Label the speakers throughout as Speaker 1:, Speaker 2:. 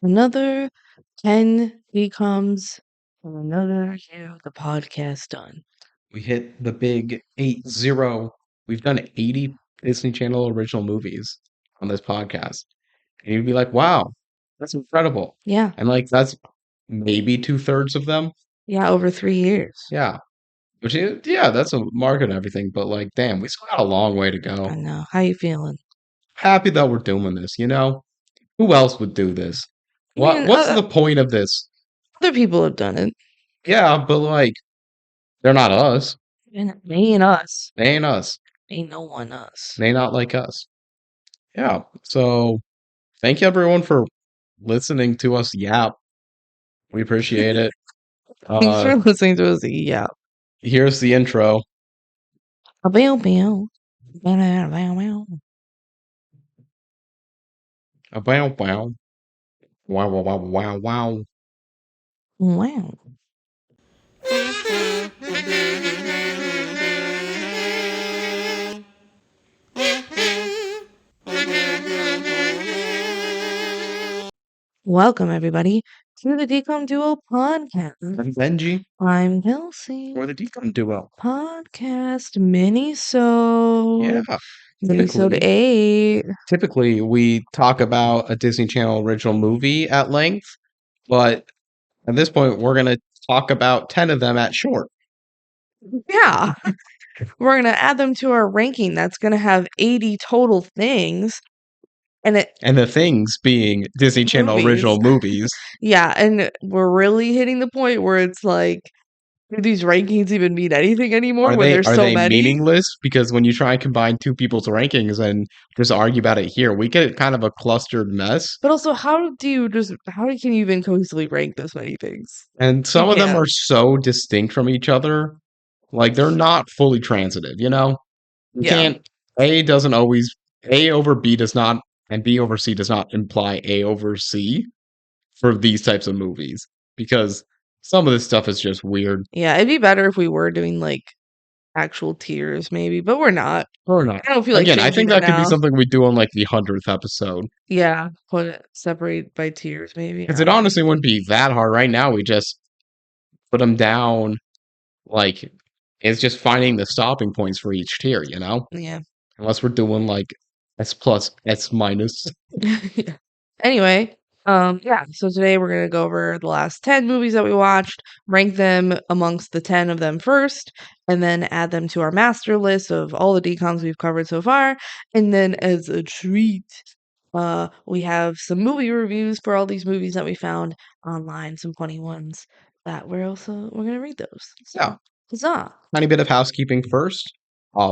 Speaker 1: Another 10 DCOMs and another year of the podcast done.
Speaker 2: We hit the big 8-0. We've done 80 Disney Channel original movies on this podcast. And you'd be like, wow, that's incredible.
Speaker 1: Yeah.
Speaker 2: And like, that's maybe 2/3 of them.
Speaker 1: Yeah, over 3 years.
Speaker 2: Yeah. Which is, yeah, that's a mark and everything. But like, damn, we still got a long way to go.
Speaker 1: I know. How you feeling?
Speaker 2: Happy that we're doing this, you know? Who else would do this?
Speaker 1: I mean,
Speaker 2: What's the point of this?
Speaker 1: other people have done it.
Speaker 2: Yeah, but like, they're not us.
Speaker 1: And they ain't us.
Speaker 2: They ain't us.
Speaker 1: Ain't no one us.
Speaker 2: They not like us. Yeah. So thank you everyone for listening to us yap. We appreciate it.
Speaker 1: Thanks for listening to us. Yeah.
Speaker 2: Here's the intro.
Speaker 1: Bow, bow. Bow, bow, bow.
Speaker 2: Wow, wow. Wow, wow, wow, wow, wow.
Speaker 1: Wow. Welcome, everybody, to the DCOM Duo podcast.
Speaker 2: I'm BenG.
Speaker 1: I'm Kelsey.
Speaker 2: We're the DCOM Duo.
Speaker 1: Podcast Minisode.
Speaker 2: Yeah.
Speaker 1: Minisode 8.
Speaker 2: Typically, we talk about a Disney Channel original movie at length, but at this point, we're going to talk about 10 of them at short.
Speaker 1: Yeah. We're going to add them to our ranking. That's going to have 80 total things. And
Speaker 2: the things being Disney Channel original movies.
Speaker 1: Yeah, and we're really hitting the point where it's like, do these rankings even mean anything anymore?
Speaker 2: Are
Speaker 1: when
Speaker 2: they,
Speaker 1: there's
Speaker 2: are
Speaker 1: so
Speaker 2: they
Speaker 1: many?
Speaker 2: meaningless? Because when you try and combine two people's rankings and just argue about it here, we get kind of a clustered mess.
Speaker 1: But also, how can you even cohesively rank this many things?
Speaker 2: And some of them are so distinct from each other. Like, they're not fully transitive, you know? You can't, A over B does not, and B over C does not imply A over C for these types of movies. Because some of this stuff is just weird.
Speaker 1: Yeah, it'd be better if we were doing, like, actual tiers, maybe, but we're not.
Speaker 2: We're not.
Speaker 1: I don't feel like
Speaker 2: Again, I think that could be
Speaker 1: now.
Speaker 2: something we do on, like, the 100th episode.
Speaker 1: Yeah, separate by tiers, maybe.
Speaker 2: Because it honestly wouldn't be that hard. Right now, we just put them down, like, it's just finding the stopping points for each tier, you know?
Speaker 1: Yeah.
Speaker 2: Unless we're doing, like, S+, S-.
Speaker 1: Yeah. Anyway, yeah, so today we're going to go over the last 10 movies that we watched, rank them amongst the 10 of them first, and then add them to our master list of all the DCOMs we've covered so far. And then as a treat, we have some movie reviews for all these movies that we found online, some funny ones that we're going to read those. So,
Speaker 2: Yeah.
Speaker 1: huzzah.
Speaker 2: Tiny bit of housekeeping first.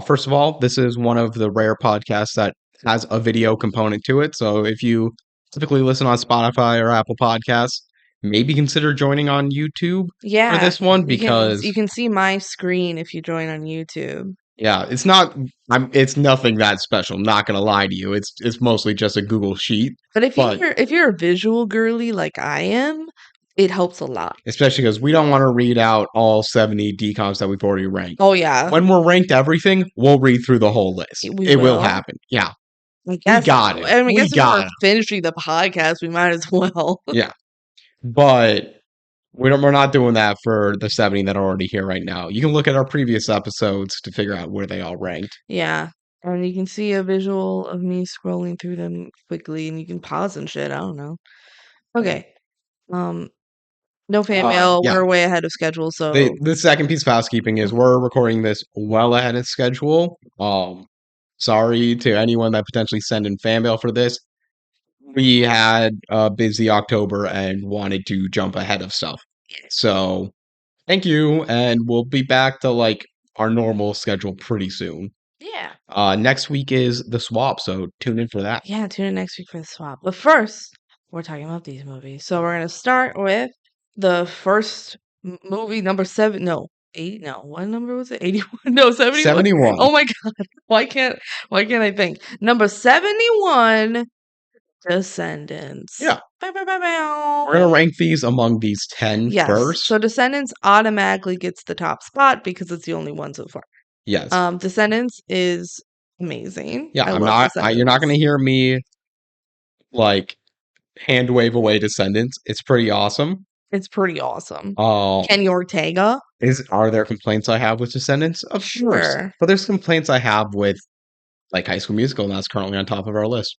Speaker 2: First of all, this is one of the rare podcasts that has a video component to it. So if you typically listen on Spotify or Apple Podcasts, maybe consider joining on YouTube for this one, because
Speaker 1: you can see my screen if you join on YouTube.
Speaker 2: Yeah, it's nothing that special. I'm not gonna lie to you. It's mostly just a Google sheet.
Speaker 1: But if you're a visual girly like I am, it helps a lot.
Speaker 2: Especially because we don't want to read out all 70 DCOMs that we've already ranked.
Speaker 1: Oh yeah.
Speaker 2: When we're ranked everything, we'll read through the whole list. It will happen. Yeah.
Speaker 1: I guess,
Speaker 2: we got it.
Speaker 1: I guess if we're finishing the podcast, we might as well.
Speaker 2: Yeah. But we're not doing that for the 70 that are already here right now. You can look at our previous episodes to figure out where they all ranked.
Speaker 1: Yeah. And you can see a visual of me scrolling through them quickly, and you can pause and shit. I don't know. Okay. No fan mail.
Speaker 2: Yeah.
Speaker 1: We're way ahead of schedule. So
Speaker 2: the second piece of housekeeping is we're recording this well ahead of schedule. Sorry to anyone that potentially sent in fan mail for this. We had a busy October and wanted to jump ahead of stuff. So thank you, and we'll be back to like our normal schedule pretty soon.
Speaker 1: Yeah.
Speaker 2: Next week is the swap, so tune in for that.
Speaker 1: Yeah, tune in next week for the swap. But first, we're talking about these movies. So we're gonna start with the first movie, number 7. No, 8. No, what number was it? 81. No, 71.
Speaker 2: 71.
Speaker 1: Oh my god, why can't I think? Number 71. Descendants.
Speaker 2: Yeah.
Speaker 1: Bow, bow, bow, bow.
Speaker 2: We're gonna rank these among these 10 first.
Speaker 1: So Descendants automatically gets the top spot because it's the only one so far.
Speaker 2: Yes.
Speaker 1: Descendants is amazing.
Speaker 2: Yeah, you're not gonna hear me like hand wave away Descendants. It's pretty awesome.
Speaker 1: It's pretty awesome.
Speaker 2: Uh,
Speaker 1: Kenny Ortega?
Speaker 2: are there complaints I have with Descendants? Of course.
Speaker 1: Sure.
Speaker 2: But there's complaints I have with like High School Musical, and that's currently on top of our list.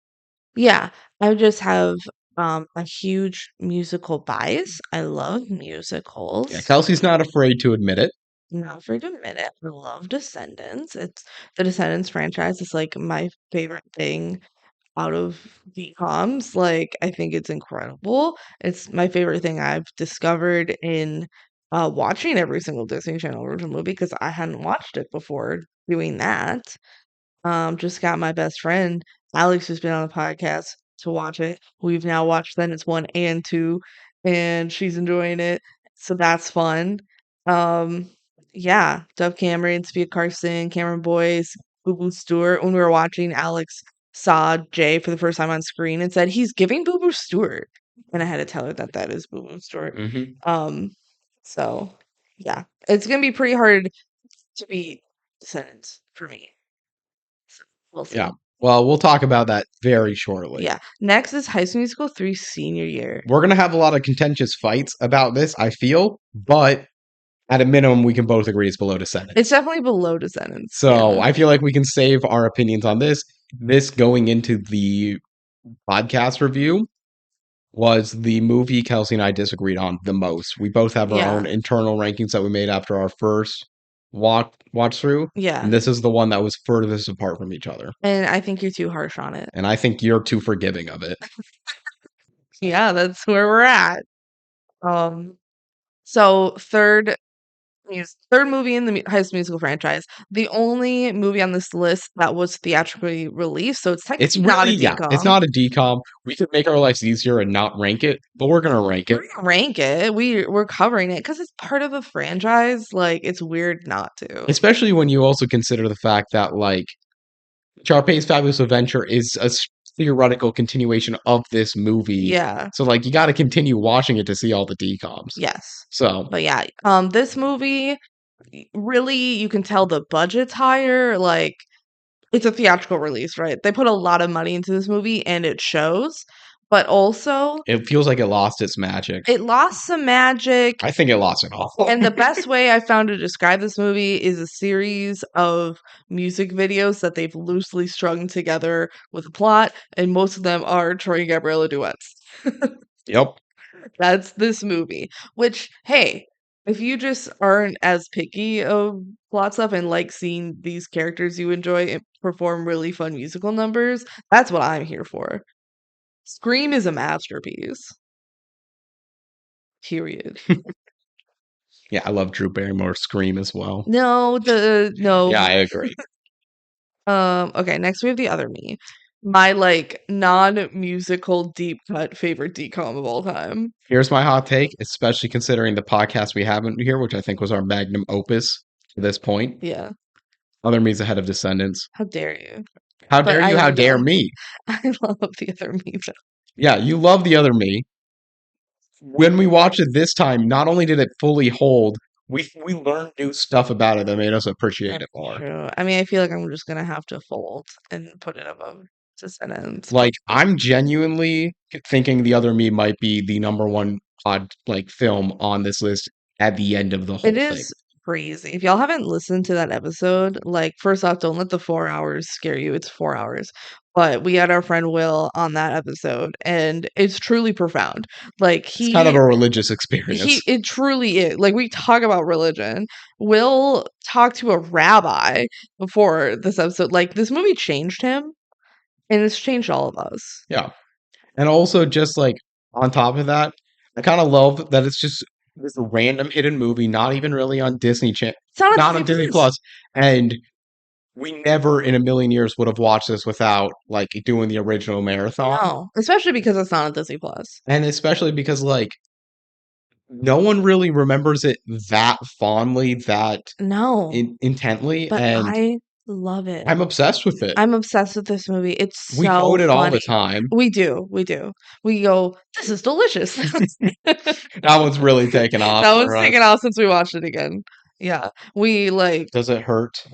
Speaker 1: Yeah, I just have a huge musical bias. I love
Speaker 2: Yeah,
Speaker 1: musicals.
Speaker 2: Kelsey's not afraid to admit it.
Speaker 1: Not afraid to admit it. I love Descendants. It's the Descendants franchise is like my favorite thing out of DCOMs. Like, I think it's incredible. It's my favorite thing I've discovered in watching every single Disney Channel original movie because I hadn't watched it before doing that. Just got my best friend Alex who's been on the podcast to watch it. We've now watched then it's 1 and 2, and she's enjoying it. So that's fun. Um, yeah, Dove Cameron, Sophia Carson, Cameron Boyce, Boo Boo Stewart. When we were watching, Alex saw Jay for the first time on screen and said, "He's giving Boo Boo Stewart." And I had to tell her that that is Boo Boo Stewart.
Speaker 2: Hmm.
Speaker 1: Um, so yeah, it's gonna be pretty hard to beat Descendants for me. So we'll
Speaker 2: Yeah.
Speaker 1: see.
Speaker 2: Well, we'll talk about that very shortly.
Speaker 1: Yeah. Next is High School Musical 3 senior year.
Speaker 2: We're going to have a lot of contentious fights about this, I feel, but at a minimum, we can both agree it's below Descendants.
Speaker 1: It's definitely below Descendants.
Speaker 2: So
Speaker 1: Yeah.
Speaker 2: I feel like we can save our opinions on this. This going into the podcast review was the movie Kelsey and I disagreed on the most. We both have our own
Speaker 1: Yeah.
Speaker 2: internal rankings that we made after our first watch through,
Speaker 1: Yeah.
Speaker 2: and this is the one that was furthest apart from each other.
Speaker 1: And I think you're too harsh on it.
Speaker 2: And I think you're too forgiving of it.
Speaker 1: Yeah, that's where we're at. Um, so third movie in the High School Musical franchise. The only movie on this list that was theatrically released, so it's
Speaker 2: It's
Speaker 1: technically not
Speaker 2: really,
Speaker 1: a
Speaker 2: yeah, it's
Speaker 1: DCOM.
Speaker 2: not a decom. We could make our lives easier and not rank it, but we're gonna rank it.
Speaker 1: We're gonna rank it. We're covering it because it's part of the franchise. Like, it's weird not to.
Speaker 2: Especially when you also consider the fact that like Sharpay's Fabulous Adventure is a theoretical continuation of this movie.
Speaker 1: Yeah.
Speaker 2: So like you got to continue watching it to see all the decoms.
Speaker 1: Yes.
Speaker 2: So
Speaker 1: But yeah, this movie really you can tell the budget's higher. Like, it's a theatrical release, right? They put a lot of money into this movie and it shows. But also,
Speaker 2: it feels like it lost its magic.
Speaker 1: it lost some magic.
Speaker 2: I think it lost it all.
Speaker 1: And the best way I found to describe this movie is a series of music videos that they've loosely strung together with a plot, and most of them are Troy and Gabriella duets.
Speaker 2: Yep.
Speaker 1: That's this movie. Which, hey, if you just aren't as picky of plot stuff and like seeing these characters you enjoy perform really fun musical numbers, that's what I'm here for. Scream is a masterpiece. Period.
Speaker 2: Yeah, I love Drew Barrymore's Scream as well.
Speaker 1: No.
Speaker 2: Yeah, I agree.
Speaker 1: Okay, next we have The Other Me. My like non-musical deep cut favorite DCOM of all time.
Speaker 2: Here's my hot take, especially considering the podcast we have in here, which I think was our magnum opus to this point.
Speaker 1: Yeah.
Speaker 2: Other Me's ahead of Descendants.
Speaker 1: How dare you?
Speaker 2: How
Speaker 1: But
Speaker 2: dare you? How dare me?
Speaker 1: I love The Other Me.
Speaker 2: Yeah, you love The Other Me. When we watched it this time, not only did it fully hold, we learned new stuff about it that made us appreciate it more.
Speaker 1: True. I mean, I feel like I'm just gonna have to fold and put it above Descendants.
Speaker 2: Like, I'm genuinely thinking The Other Me might be the number one film on this list at the end of the whole
Speaker 1: It
Speaker 2: thing.
Speaker 1: is crazy. If y'all haven't listened to that episode, like, first off, don't let the 4 hours scare you. It's 4 hours. But we had our friend Will on that episode, and it's truly profound. Like,
Speaker 2: It's kind of a religious experience.
Speaker 1: it truly is. Like, we talk about religion. Will talked to a rabbi before this episode. Like, this movie changed him, and it's changed all of us.
Speaker 2: Yeah. And also, just like on top of that, I kind of love that it's just this random hidden movie, not even really on Disney Channel,
Speaker 1: It's not
Speaker 2: not on Disney Plus, and we never in a million years would have watched this without like doing the original marathon.
Speaker 1: No, especially because it's not on Disney Plus.
Speaker 2: And especially because like no one really remembers it that fondly, that
Speaker 1: No,
Speaker 2: intently,
Speaker 1: but
Speaker 2: and
Speaker 1: I love it.
Speaker 2: I'm obsessed with it.
Speaker 1: I'm obsessed with this movie. It's so
Speaker 2: We quote it all the
Speaker 1: funny.
Speaker 2: time.
Speaker 1: We do. We go, "This is delicious."
Speaker 2: That one's really taken off.
Speaker 1: That one's
Speaker 2: for us.
Speaker 1: taken off since we watched it again. Yeah. We like
Speaker 2: Does it hurt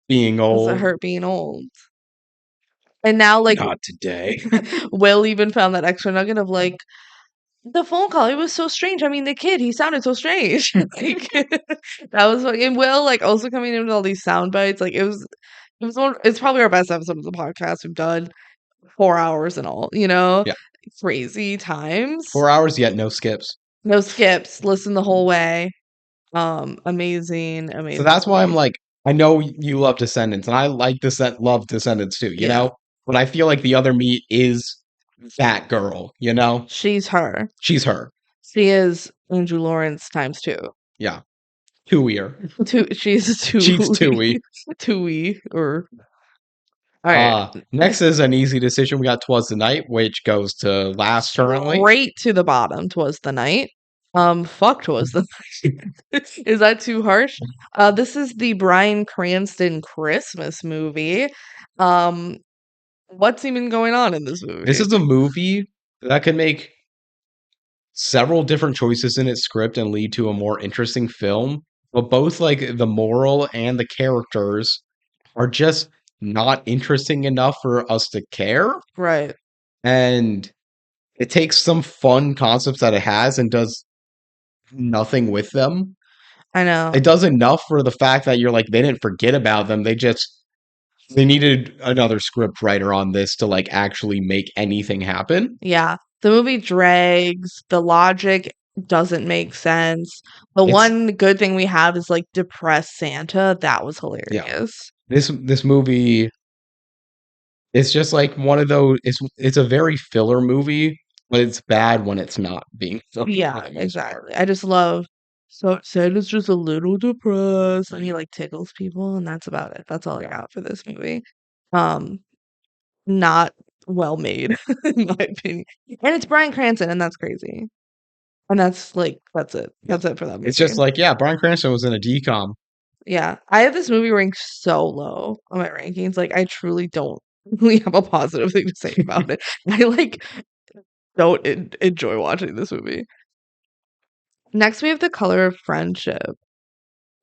Speaker 2: being
Speaker 1: does
Speaker 2: old?
Speaker 1: it hurt being old? And now, like,
Speaker 2: Not today.
Speaker 1: Will even found that extra nugget of like, the phone call, it was so strange. I mean, the kid, he sounded so strange. Like, that was like, and Will, like, also coming in with all these sound bites. Like, it's probably our best episode of the podcast we've done. 4 hours and all,
Speaker 2: Yeah.
Speaker 1: crazy times.
Speaker 2: 4 hours yet no skips.
Speaker 1: No skips. Listen the whole way. Amazing,
Speaker 2: So
Speaker 1: amazing
Speaker 2: that's why I'm
Speaker 1: movie.
Speaker 2: like, I know you love Descendants, and I like love Descendants too,
Speaker 1: Yeah,
Speaker 2: But I feel like the other me is that girl,
Speaker 1: she's her.
Speaker 2: She's her.
Speaker 1: She is Andrew Lawrence times two.
Speaker 2: Yeah. Tooier.
Speaker 1: She's
Speaker 2: She's Tooie.
Speaker 1: Tooie, or all right.
Speaker 2: Next is an easy decision. We got 'Twas the Night, which goes to last currently.
Speaker 1: Straight to the bottom. 'Twas the Night. Fuck 'Twas the Night. Is that too harsh? This is the Bryan Cranston Christmas movie. What's even going on in this movie?
Speaker 2: This is a movie that could make several different choices in its script and lead to a more interesting film, but both like the moral and the characters are just not interesting enough for us to care.
Speaker 1: Right.
Speaker 2: And it takes some fun concepts that it has and does nothing with them.
Speaker 1: I know.
Speaker 2: It does enough for the fact that you're like, they didn't forget about them. They needed another script writer on this to like actually make anything happen.
Speaker 1: Yeah. The movie drags. The logic doesn't make sense. The one good thing we have is like depressed Santa. That was hilarious.
Speaker 2: This movie, it's just like one of those. It's a very filler movie, but it's bad when it's not being filmed.
Speaker 1: Yeah, exactly. I just love. So Santa's just a little depressed, and he like tickles people, and that's about it. That's all I got for this movie. Um, not well made, in my opinion. And it's Bryan Cranston, and that's crazy. And that's it. That's it for that movie.
Speaker 2: It's just like, yeah, Bryan Cranston was in a DCOM.
Speaker 1: Yeah, I have this movie ranked so low on my rankings. Like, I truly don't really have a positive thing to say about it. I like don't enjoy watching this movie. Next, we have The Color of Friendship.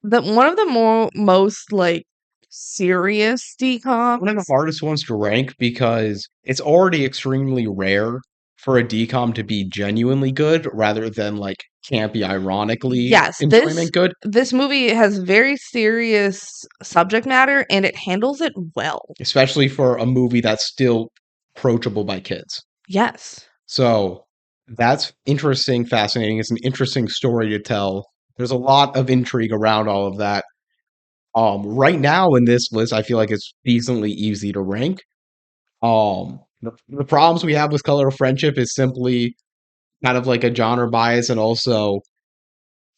Speaker 1: One of the most like serious
Speaker 2: One of the
Speaker 1: DCOMs.
Speaker 2: hardest ones to rank because it's already extremely rare for a DCOM to be genuinely good rather than like campy, ironically
Speaker 1: Yes,
Speaker 2: enjoyment good.
Speaker 1: this movie has very serious subject matter and it handles it well.
Speaker 2: Especially for a movie that's still approachable by kids.
Speaker 1: Yes.
Speaker 2: So that's interesting, fascinating. It's an interesting story to tell. There's a lot of intrigue around all of that. Right now in this list, I feel like it's decently easy to rank. The problems we have with Color of Friendship is simply kind of like a genre bias, and also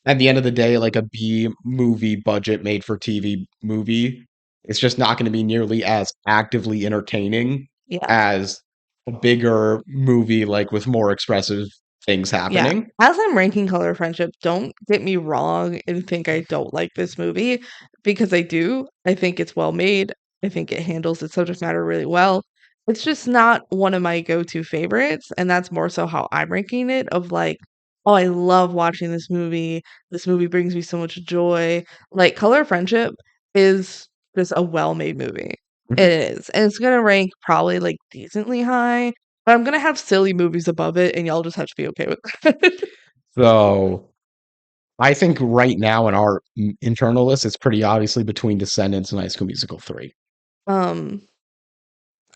Speaker 2: at the end of the day, like a B movie budget made for TV movie. It's just not going to be nearly as actively entertaining
Speaker 1: Yeah.
Speaker 2: as a bigger movie, like with more expressive things happening.
Speaker 1: Yeah. As I'm ranking Color of Friendship, don't get me wrong and think I don't like this movie because I do. I think it's well made. I think it handles its subject matter really well. It's just not one of my go-to favorites, and that's more so how I'm ranking it of like, oh, I love watching this movie. This movie brings me so much joy. Like Color of Friendship is just a well-made movie.
Speaker 2: Mhm.
Speaker 1: It is. And it's gonna rank probably like decently high. But I'm gonna have silly movies above it, and y'all just have to be okay with that.
Speaker 2: So I think right now in our internal list, it's pretty obviously between Descendants and High School Musical 3.
Speaker 1: Um,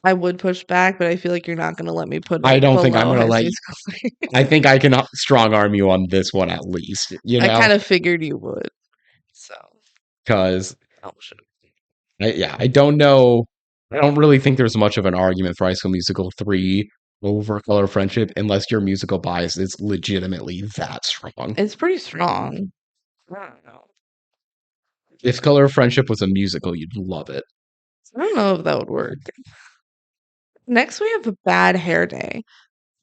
Speaker 1: I would push back, but I feel like you're not gonna let me put
Speaker 2: I
Speaker 1: it
Speaker 2: don't think I'm
Speaker 1: below
Speaker 2: going to
Speaker 1: High
Speaker 2: let
Speaker 1: School
Speaker 2: you.
Speaker 1: Musical 3.
Speaker 2: I think I can strong arm you on this one at least,
Speaker 1: I kinda figured you would. So,
Speaker 2: because
Speaker 1: oh, shit.
Speaker 2: I don't know. I don't really think there's much of an argument for High School Musical 3 over Color of Friendship unless your musical bias is legitimately that strong.
Speaker 1: It's pretty strong. I don't know.
Speaker 2: If Color of Friendship was a musical, you'd love it.
Speaker 1: I don't know if that would work. Next, we have A Bad Hair Day.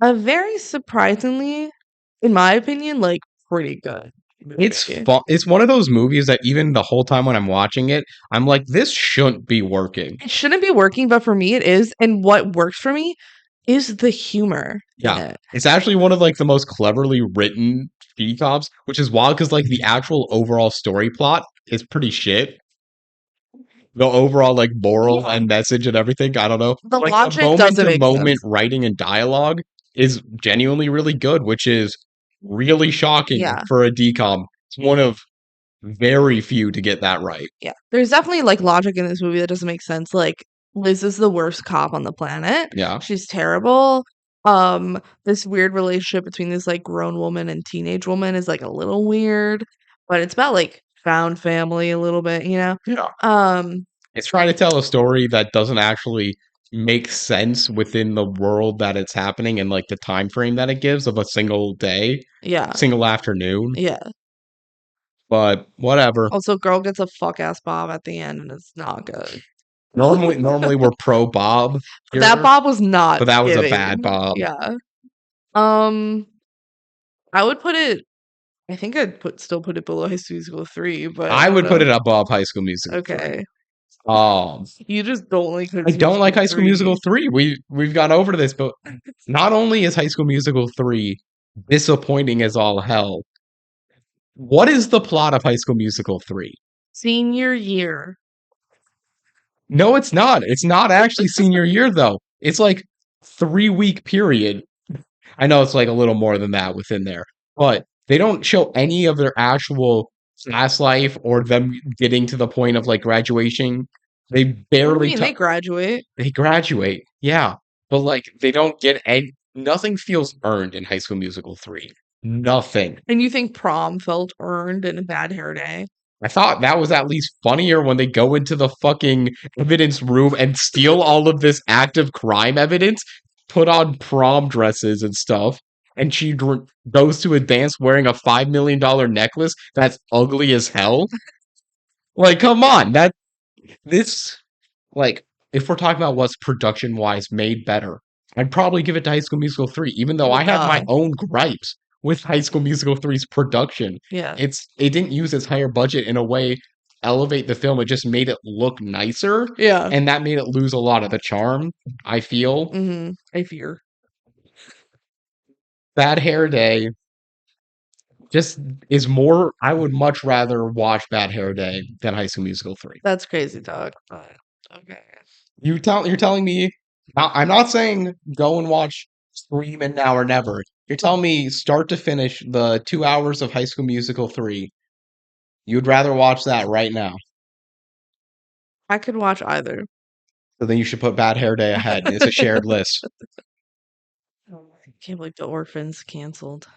Speaker 1: A very surprisingly, in my opinion, like, pretty good
Speaker 2: It's
Speaker 1: movie.
Speaker 2: fun. It's one of those movies that even the whole time when I'm watching it, I'm like, this shouldn't be working.
Speaker 1: It shouldn't be working, but for me it is, and what works for me is the humor in
Speaker 2: Yeah,
Speaker 1: it.
Speaker 2: it's actually one of like the most cleverly written DCOMs, which is wild because like the actual overall story plot is pretty shit. the overall like moral
Speaker 1: Yeah.
Speaker 2: and message and everything. I don't know.
Speaker 1: The
Speaker 2: Like the
Speaker 1: logic
Speaker 2: moment
Speaker 1: doesn't
Speaker 2: to
Speaker 1: make
Speaker 2: moment
Speaker 1: sense.
Speaker 2: writing and dialogue is genuinely really good, which is really shocking
Speaker 1: Yeah.
Speaker 2: for a DCOM. It's one of very few to get that right.
Speaker 1: Yeah. There's definitely like logic in this movie that doesn't make sense. Like Liz is the worst cop on the planet.
Speaker 2: Yeah.
Speaker 1: She's terrible. This weird relationship between this like grown woman and teenage woman is like a little weird, but it's about like found family a little bit, you know?
Speaker 2: Yeah.
Speaker 1: Um,
Speaker 2: It's trying to tell a story that doesn't actually make sense within the world that it's happening and like the time frame that it gives of a single day,
Speaker 1: yeah.
Speaker 2: single afternoon.
Speaker 1: Yeah.
Speaker 2: But whatever.
Speaker 1: Also, girl gets a fuck ass bob at the end and it's not good.
Speaker 2: Normally we're pro Bob
Speaker 1: That
Speaker 2: here,
Speaker 1: bob was not
Speaker 2: but that was a bad
Speaker 1: giving.
Speaker 2: Bob.
Speaker 1: Yeah. Um, I would put it I think I'd still put it below High School Musical 3, but I
Speaker 2: I
Speaker 1: don't
Speaker 2: would put
Speaker 1: know.
Speaker 2: it above High School Musical 3.
Speaker 1: Okay.
Speaker 2: Um,
Speaker 1: You just don't like High
Speaker 2: I
Speaker 1: School
Speaker 2: don't like
Speaker 1: Musical
Speaker 2: High School Musical
Speaker 1: 3.
Speaker 2: 3. We've gone over this, but not only is High School Musical 3 disappointing as all hell, what is the plot of High School Musical 3?
Speaker 1: Senior year.
Speaker 2: No, it's not. It's not actually senior year though. It's like 3 week period. I know it's like a little more than that within there, but they don't show any of their actual class life or them getting to the point of like graduation. They
Speaker 1: What do you
Speaker 2: barely
Speaker 1: mean they graduate?
Speaker 2: they graduate. Yeah, but like they don't get any. Nothing feels earned in High School Musical 3. Nothing.
Speaker 1: And you think prom felt earned in a Bad Hair Day?
Speaker 2: I thought that was at least funnier when they go into the fucking evidence room and steal all of this active crime evidence, put on prom dresses and stuff, and she goes to advance wearing a $5 million necklace that's ugly as hell. Like, come on, this like if we're talking about what's production wise made better, I'd probably give it to High School Musical 3, even though
Speaker 1: Well,
Speaker 2: I have my
Speaker 1: duh.
Speaker 2: own gripes with High School Musical 3's production.
Speaker 1: Yeah.
Speaker 2: It didn't use its higher budget in a way to elevate the film. It just made it look nicer,
Speaker 1: Yeah.
Speaker 2: and that made it lose a lot of the charm, I feel.
Speaker 1: I fear.
Speaker 2: Bad Hair Day just is more I would much rather watch Bad Hair Day than High School Musical 3.
Speaker 1: That's crazy, dog. But okay.
Speaker 2: You're telling me now, I'm not saying go and watch Scream and Now or Never. You're telling me start to finish the 2 hours of High School Musical 3. You'd rather watch that right now.
Speaker 1: I could watch either.
Speaker 2: So then you should put Bad Hair Day ahead. It's a shared list.
Speaker 1: I can't believe The Orphans canceled.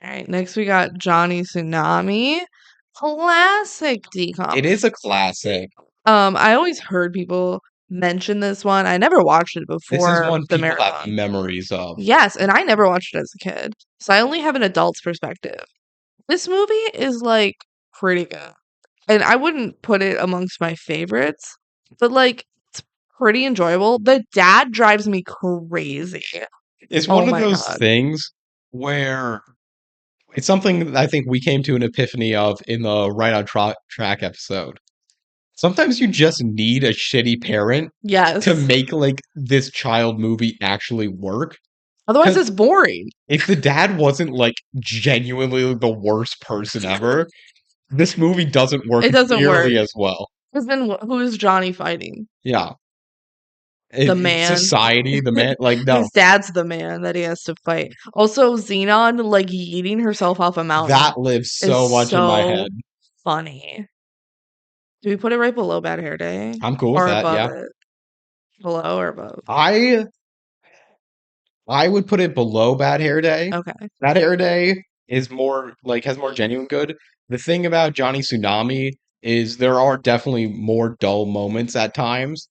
Speaker 1: All right, next we got Johnny Tsunami. Classic decom.
Speaker 2: It is a classic.
Speaker 1: I always heard people mention this one. I never watched it
Speaker 2: This is
Speaker 1: before
Speaker 2: one
Speaker 1: the
Speaker 2: people have
Speaker 1: marathon.
Speaker 2: memories of.
Speaker 1: Yes, and I never watched it as a kid. So I only have an adult's perspective. This movie is like pretty good. And I wouldn't put it amongst my favorites, but like it's pretty enjoyable. The dad drives me crazy.
Speaker 2: It's
Speaker 1: Oh
Speaker 2: one of
Speaker 1: my
Speaker 2: those
Speaker 1: god.
Speaker 2: things where it's something that I think we came to an epiphany of in the Right on Track episode. Sometimes you just need a shitty parent
Speaker 1: Yes.
Speaker 2: to make like this child movie actually work.
Speaker 1: Otherwise
Speaker 2: 'Cause
Speaker 1: it's boring.
Speaker 2: if the dad wasn't like genuinely the worst person ever, this movie doesn't work
Speaker 1: It doesn't work.
Speaker 2: nearly as well.
Speaker 1: Because then who is Johnny fighting?
Speaker 2: Yeah.
Speaker 1: The man.
Speaker 2: Society, the man, like, no.
Speaker 1: His dad's the man that he has to fight. Also, Xenon like yeeting herself off a mountain
Speaker 2: That lives so
Speaker 1: is
Speaker 2: much in my
Speaker 1: so
Speaker 2: head.
Speaker 1: funny. Do we put it right below Bad Hair Day?
Speaker 2: I'm cool with
Speaker 1: Or
Speaker 2: that,
Speaker 1: above
Speaker 2: yeah.
Speaker 1: it? Below or above?
Speaker 2: I would put it below Bad Hair Day.
Speaker 1: Okay.
Speaker 2: Bad Hair Day is more like has more genuine good. The thing about Johnny Tsunami is there are definitely more dull moments at times.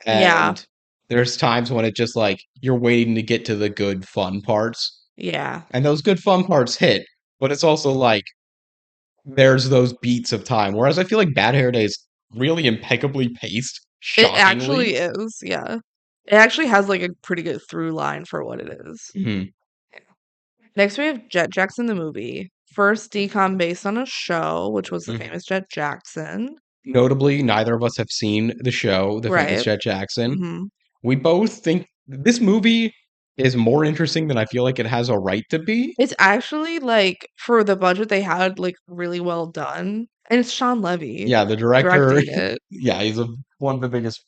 Speaker 1: Yeah.
Speaker 2: And there's times when it just like you're waiting to get to the good fun parts.
Speaker 1: Yeah.
Speaker 2: And those good fun parts hit, but it's also like there's those beats of time. Whereas I feel like Bad Hair Day is really impeccably paced,
Speaker 1: It actually
Speaker 2: shockingly.
Speaker 1: is, yeah. It actually has like a pretty good through line for what it is.
Speaker 2: Mhm.
Speaker 1: Next we have Jet Jackson the movie. First decom based on a show, which was the
Speaker 2: Mhm.
Speaker 1: famous Jet Jackson.
Speaker 2: Notably, neither of us have seen the show, The Famous
Speaker 1: Right.
Speaker 2: Jet Jackson.
Speaker 1: hmm
Speaker 2: We both think this movie is more interesting than I feel like it has a right to be.
Speaker 1: It's actually like for the budget they had, like really well done. And it's Sean Levy
Speaker 2: Yeah, the director.
Speaker 1: directing it.
Speaker 2: Yeah, he's one of the biggest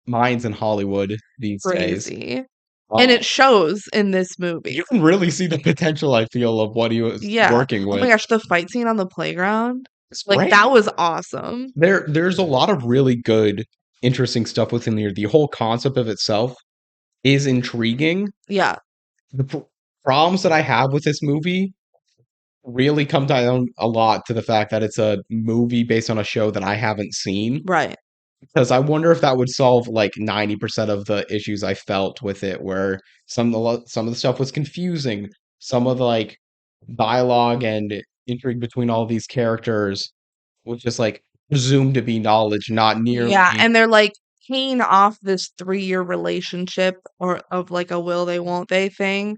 Speaker 2: minds in Hollywood these days.
Speaker 1: Crazy. And
Speaker 2: Uh,
Speaker 1: it shows in this movie.
Speaker 2: you can really see the potential, I feel, of what he was
Speaker 1: Yeah.
Speaker 2: working
Speaker 1: Oh my
Speaker 2: with.
Speaker 1: gosh, the fight scene on the playground,
Speaker 2: It's
Speaker 1: like,
Speaker 2: great.
Speaker 1: that was awesome.
Speaker 2: There's a lot of really good, interesting stuff within here. The whole concept of itself is intriguing.
Speaker 1: Yeah,
Speaker 2: The problems that I have with this movie really come down a lot to the fact that it's a movie based on a show that I haven't seen.
Speaker 1: right.
Speaker 2: Because I wonder if that would solve like 90% of the issues I felt with it, where some of the stuff was confusing, some of the like dialogue and intrigue between all these characters was just like presumed to be knowledge, not
Speaker 1: Yeah,
Speaker 2: nearly.
Speaker 1: and they're, like, paying off this 3-year relationship or of, like, a will they, won't they thing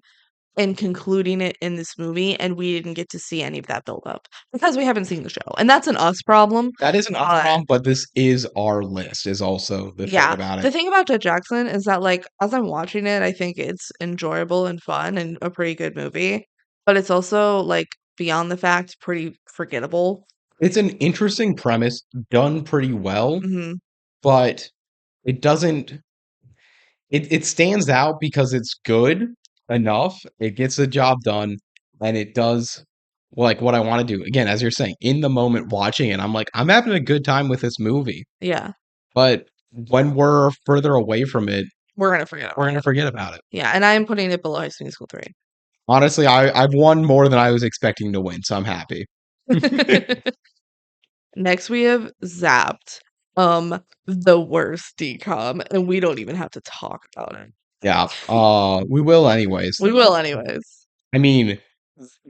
Speaker 1: and concluding it in this movie, and we didn't get to see any of that build up because we haven't seen the show, and that's an us problem,
Speaker 2: That is an us
Speaker 1: but
Speaker 2: problem, but this is our list, is also the thing
Speaker 1: yeah.
Speaker 2: about it.
Speaker 1: The thing about Jet Jackson is that, like, as I'm watching it, I think it's enjoyable and fun and a pretty good movie, but it's also, like, beyond the fact, pretty forgettable.
Speaker 2: It's an interesting premise, done pretty well,
Speaker 1: Mhm.
Speaker 2: but it doesn't it stands out because it's good enough, it gets the job done, and it does like what I want to do. Again, as you're saying, in the moment watching it, I'm like, I'm having a good time with this movie.
Speaker 1: Yeah.
Speaker 2: But when we're further away from it,
Speaker 1: We're gonna forget
Speaker 2: we're
Speaker 1: about
Speaker 2: gonna forget about it.
Speaker 1: it. Yeah, and I am putting it below High School Musical 3.
Speaker 2: Honestly, I've won more than I was expecting to win, so I'm happy.
Speaker 1: Next, we have Zapped, the worst DCOM, and we don't even have to talk about it.
Speaker 2: Yeah. We will anyways.
Speaker 1: We will anyways.
Speaker 2: I mean,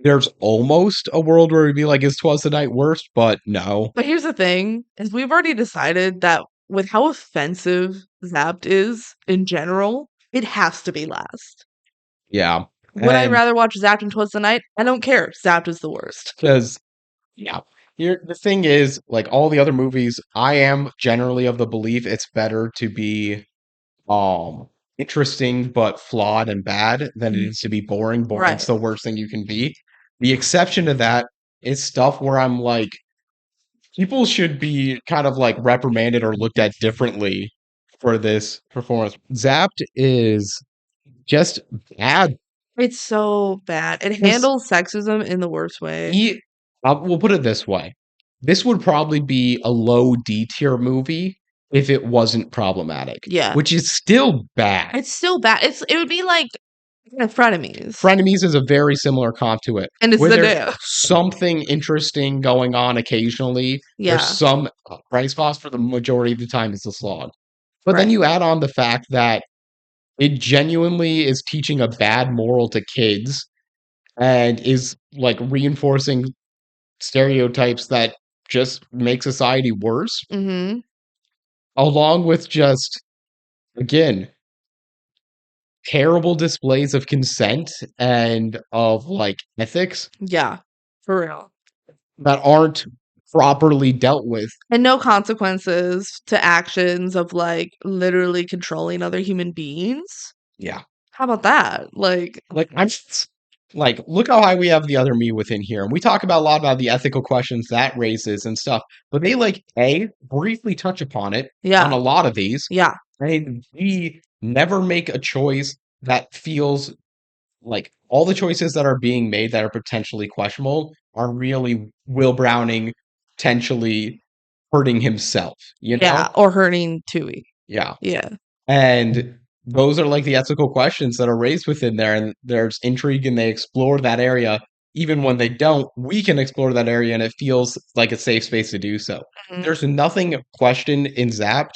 Speaker 2: there's almost a world where it'd be like, is 'Twas the Night worst? But no.
Speaker 1: But here's the thing, is we've already decided that with how offensive Zapped is in general, it has to be last.
Speaker 2: Yeah.
Speaker 1: Would I
Speaker 2: And
Speaker 1: rather watch Zapped and 'Twas the Night? I don't care. Zapped is the worst.
Speaker 2: because yeah. Here the thing is, like all the other movies, I am generally of the belief it's better to be um interesting but flawed and bad than it
Speaker 1: Mhm.
Speaker 2: is to be boring. Boring's
Speaker 1: Right.
Speaker 2: the worst thing you can be. The exception to that is stuff where I'm like, people should be kind of like reprimanded or looked at differently for this performance. Zapped is just bad.
Speaker 1: It's so bad. It
Speaker 2: Because
Speaker 1: handles sexism in the worst way.
Speaker 2: we'll put it this way. This would probably be a low D tier movie if it wasn't problematic,
Speaker 1: Yeah.
Speaker 2: which is still bad.
Speaker 1: It's still bad. It would be like frenemies.
Speaker 2: Frenemies is a very similar comp to it,
Speaker 1: And it's
Speaker 2: where
Speaker 1: the
Speaker 2: there's
Speaker 1: day.
Speaker 2: something interesting going on occasionally. There's
Speaker 1: Yeah.
Speaker 2: some bright spots, for the majority of the time it's a slog. But then
Speaker 1: Right.
Speaker 2: you add on the fact that it genuinely is teaching a bad moral to kids and is like reinforcing stereotypes that just make society worse,
Speaker 1: Mhm.
Speaker 2: along with just, again, terrible displays of consent and of like ethics
Speaker 1: Yeah. For real.
Speaker 2: that aren't properly dealt with.
Speaker 1: And no consequences to actions of, like, literally controlling other human beings.
Speaker 2: Yeah.
Speaker 1: How about that? Like,
Speaker 2: Like I'm like, look how high we have the other me within here. And we talk about a lot about the ethical questions that raises and stuff, but they like A, briefly touch upon it on
Speaker 1: yeah.
Speaker 2: a lot of these,
Speaker 1: Yeah.
Speaker 2: and B, never make a choice that feels like all the choices that are being made that are potentially questionable are really Will Browning potentially hurting himself, you know?
Speaker 1: Yeah. Or hurting Tui.
Speaker 2: Yeah.
Speaker 1: Yeah.
Speaker 2: And those are like the ethical questions that are raised within there, and there's intrigue and they explore that area. Even when they don't, we can explore that area and it feels like a safe space to do so.
Speaker 1: Mhm.
Speaker 2: There's nothing questioned in Zapped.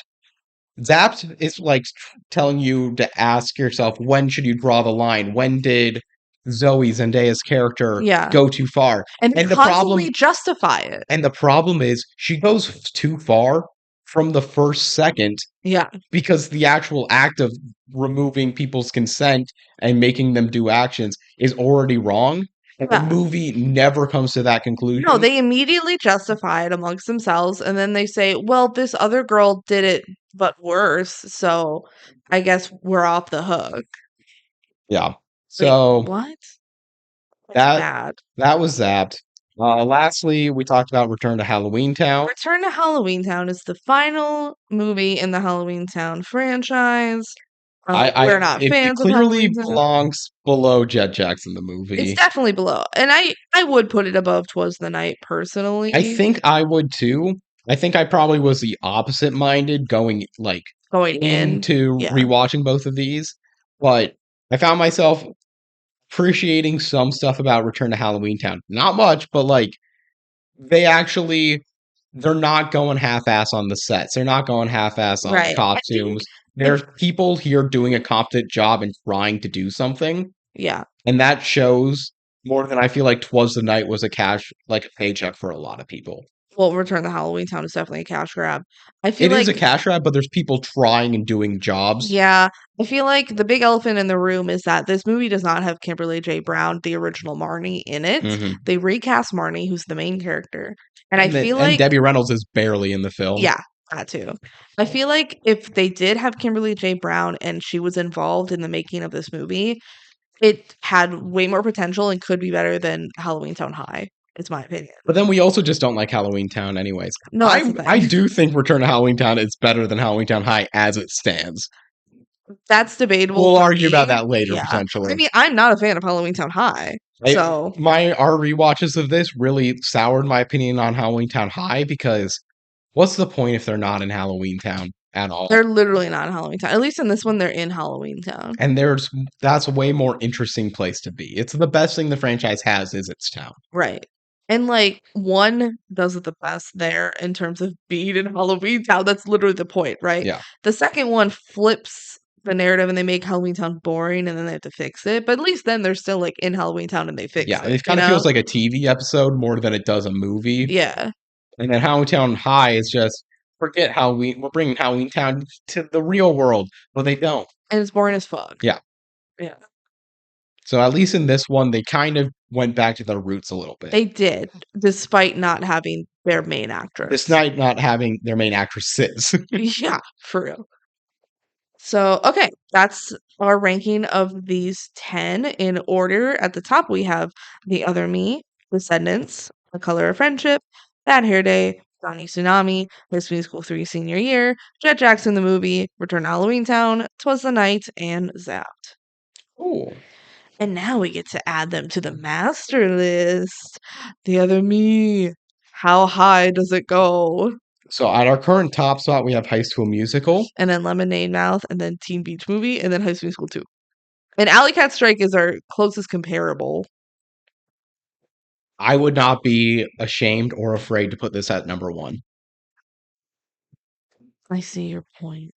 Speaker 2: Zapped is like telling you to ask yourself, when should you draw the line? When did Zoe Zendaya's character
Speaker 1: Yeah.
Speaker 2: go too far?
Speaker 1: And they
Speaker 2: And the problem
Speaker 1: constantly justify it.
Speaker 2: and the problem is she goes too far from the first second,
Speaker 1: Yeah.
Speaker 2: because the actual act of removing people's consent and making them do actions is already wrong. And the
Speaker 1: Yeah.
Speaker 2: movie never comes to that conclusion.
Speaker 1: No, they immediately justify it amongst themselves, and then they say, "Well, this other girl did it, but worse, so I guess we're off the hook."
Speaker 2: Yeah.
Speaker 1: Like,
Speaker 2: So
Speaker 1: what? That's
Speaker 2: that
Speaker 1: bad.
Speaker 2: that was Zapped. Lastly, we talked about Return to Halloweentown.
Speaker 1: Return to Halloweentown is the final movie in the Halloweentown franchise. We're not
Speaker 2: It
Speaker 1: fans of
Speaker 2: clearly
Speaker 1: Halloweentown.
Speaker 2: belongs below Jet Jackson the
Speaker 1: It's
Speaker 2: movie.
Speaker 1: definitely below, and I would put it above Twas the Night
Speaker 2: I
Speaker 1: personally.
Speaker 2: think I would too. I think I probably was the opposite minded going like
Speaker 1: Going in,
Speaker 2: into
Speaker 1: yeah,
Speaker 2: rewatching both of these, but I found myself appreciating some stuff about Return to Halloweentown. Not much, but like they actually they're not going half-ass on the sets. They're not going half-ass on the
Speaker 1: right. I think
Speaker 2: costumes. There's
Speaker 1: if
Speaker 2: people here doing a competent job and trying to do something,
Speaker 1: yeah,
Speaker 2: and that shows more than I feel like Twas the Night was a cash like a paycheck for a lot of people.
Speaker 1: well, Return to Halloweentown is definitely a cash grab. I feel
Speaker 2: It is
Speaker 1: like
Speaker 2: a cash grab, but there's people trying and doing jobs.
Speaker 1: yeah, I feel like the big elephant in the room is that this movie does not have Kimberly J. Brown, the original Marnie, in it.
Speaker 2: Hmm.
Speaker 1: They recast Marnie, who's the main character. And I feel
Speaker 2: And
Speaker 1: like,
Speaker 2: Debbie Reynolds is barely in the film.
Speaker 1: yeah, that too. I feel like if they did have Kimberly J. Brown and she was involved in the making of this movie, it had way more potential and could be better than Halloween Town High, is my opinion.
Speaker 2: But then we also just don't like Halloween Town anyways.
Speaker 1: No, that's the
Speaker 2: I
Speaker 1: thing.
Speaker 2: do think Return to Halloween Town is better than Halloween Town High as it stands.
Speaker 1: That's debatable
Speaker 2: We'll
Speaker 1: for
Speaker 2: argue about
Speaker 1: me.
Speaker 2: that later
Speaker 1: Yeah. I
Speaker 2: potentially.
Speaker 1: mean, I'm not a fan of Halloween Town High. So
Speaker 2: Our rewatches of this really soured my opinion on Halloween Town High because what's the point if they're not in Halloween Town at
Speaker 1: they're
Speaker 2: all?
Speaker 1: literally not in Halloween Town. At least in this one, they're in Halloween Town.
Speaker 2: And that's a way more interesting place to be. It's the best thing the franchise has is its town.
Speaker 1: Right. And like one does it the best there in terms of being in Halloween Town. That's literally the point, right?
Speaker 2: Yeah.
Speaker 1: The second one flips the narrative and they make Halloween Town boring and then they have to fix it. But at least then they're still like in Halloween Town and they fix
Speaker 2: Yeah,
Speaker 1: it,
Speaker 2: it kind of feels like a TV episode more than it does a movie.
Speaker 1: Yeah.
Speaker 2: And then Halloween Town High is just forget Halloween. We're bringing Halloween Town to the real world, but they don't.
Speaker 1: And it's boring as fuck.
Speaker 2: Yeah.
Speaker 1: Yeah.
Speaker 2: So at least in this one, they kind of went back to their roots a little bit.
Speaker 1: They did, despite not having their main
Speaker 2: This
Speaker 1: actress.
Speaker 2: night not having their main actresses.
Speaker 1: Yeah, for real. So, okay, that's our ranking of these 10 in order. At the top, we have The Other Me, Descendants, The Color of Friendship, Bad Hair Day, Johnny Tsunami, High School Musical 3 Senior Year, Jet Jackson the Movie, Return to Halloween Town, Twas the Night, and Zapped.
Speaker 2: Ooh.
Speaker 1: And now we get to add them to the master list. The Other Me. How high does it go?
Speaker 2: So at our current top spot, we have High School Musical.
Speaker 1: And then Lemonade Mouth, and then Teen Beach Movie, and then High School Musical 2. And Alley Cat Strike is our closest comparable.
Speaker 2: I would not be ashamed or afraid to put this at number one.
Speaker 1: I see your point.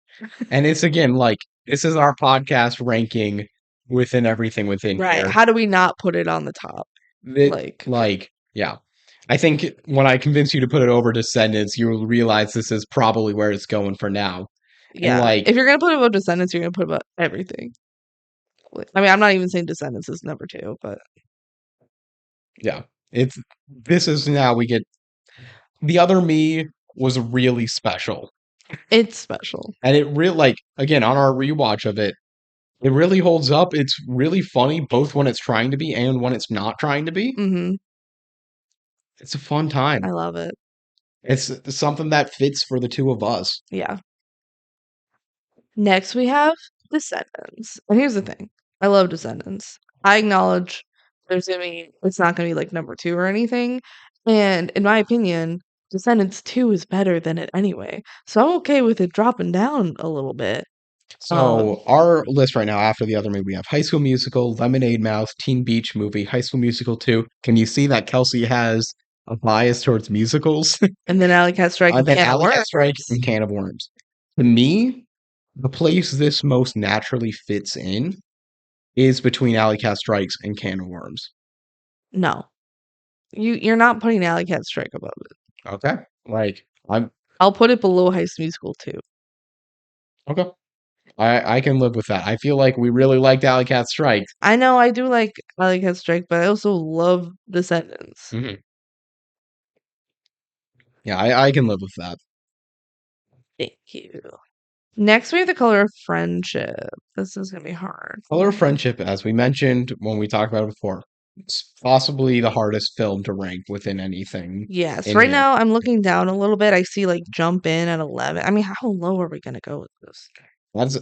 Speaker 2: And it's again like this is our podcast ranking within everything within
Speaker 1: Right.
Speaker 2: here.
Speaker 1: How do we not put it on the top?
Speaker 2: Yeah. I think when I convince you to put it over Descendants, you'll realize this is probably where it's going for now.
Speaker 1: Yeah.
Speaker 2: And
Speaker 1: if you're going to put about Descendants, you're going to put about everything. I mean, I'm not even saying Descendants is number 2, but
Speaker 2: yeah, this is now we get The Other Me was really special.
Speaker 1: it's special.
Speaker 2: And it really like again on our rewatch of it, it really holds up. It's really funny both when it's trying to be and when it's not trying to be.
Speaker 1: Mm-hmm.
Speaker 2: It's a fun time.
Speaker 1: I love it.
Speaker 2: It's something that fits for the two of us.
Speaker 1: Yeah. Next, we have Descendants. And here's the thing. I love Descendants. I acknowledge it's not gonna be like number 2 or anything. And in my opinion, Descendants 2 is better than it anyway. So I'm okay with it dropping down a little bit.
Speaker 2: So our list right now after The Other Me, we have High School Musical, Lemonade Mouth, Teen Beach Movie, High School Musical 2. Can you see that Kelsey has a bias towards musicals?
Speaker 1: And then Alley Cat Strike and
Speaker 2: Then
Speaker 1: Can of
Speaker 2: Alley Cat
Speaker 1: Worms.
Speaker 2: Strike and Can of Worms. To me, the place this most naturally fits in is between Alley Cat Strikes and Can of Worms.
Speaker 1: No. You're not putting Alley Cat Strike above it.
Speaker 2: Okay.
Speaker 1: I'll put it below High School Musical 2.
Speaker 2: Okay. I can live with that. I feel like we really liked Alley Cat Strikes.
Speaker 1: I know I do like Alley Cat Strike, but I also love Descendants.
Speaker 2: Mm-hmm. Yeah, I can live with that.
Speaker 1: Thank you. Next, we have The Color of Friendship. This is gonna be hard.
Speaker 2: Color of Friendship, as we mentioned when we talked about it before, It's possibly the hardest film to rank within anything
Speaker 1: Yes,
Speaker 2: in
Speaker 1: right
Speaker 2: here.
Speaker 1: now I'm looking down a little bit. I see like Jump In at 11. I mean, how low are we gonna go with this?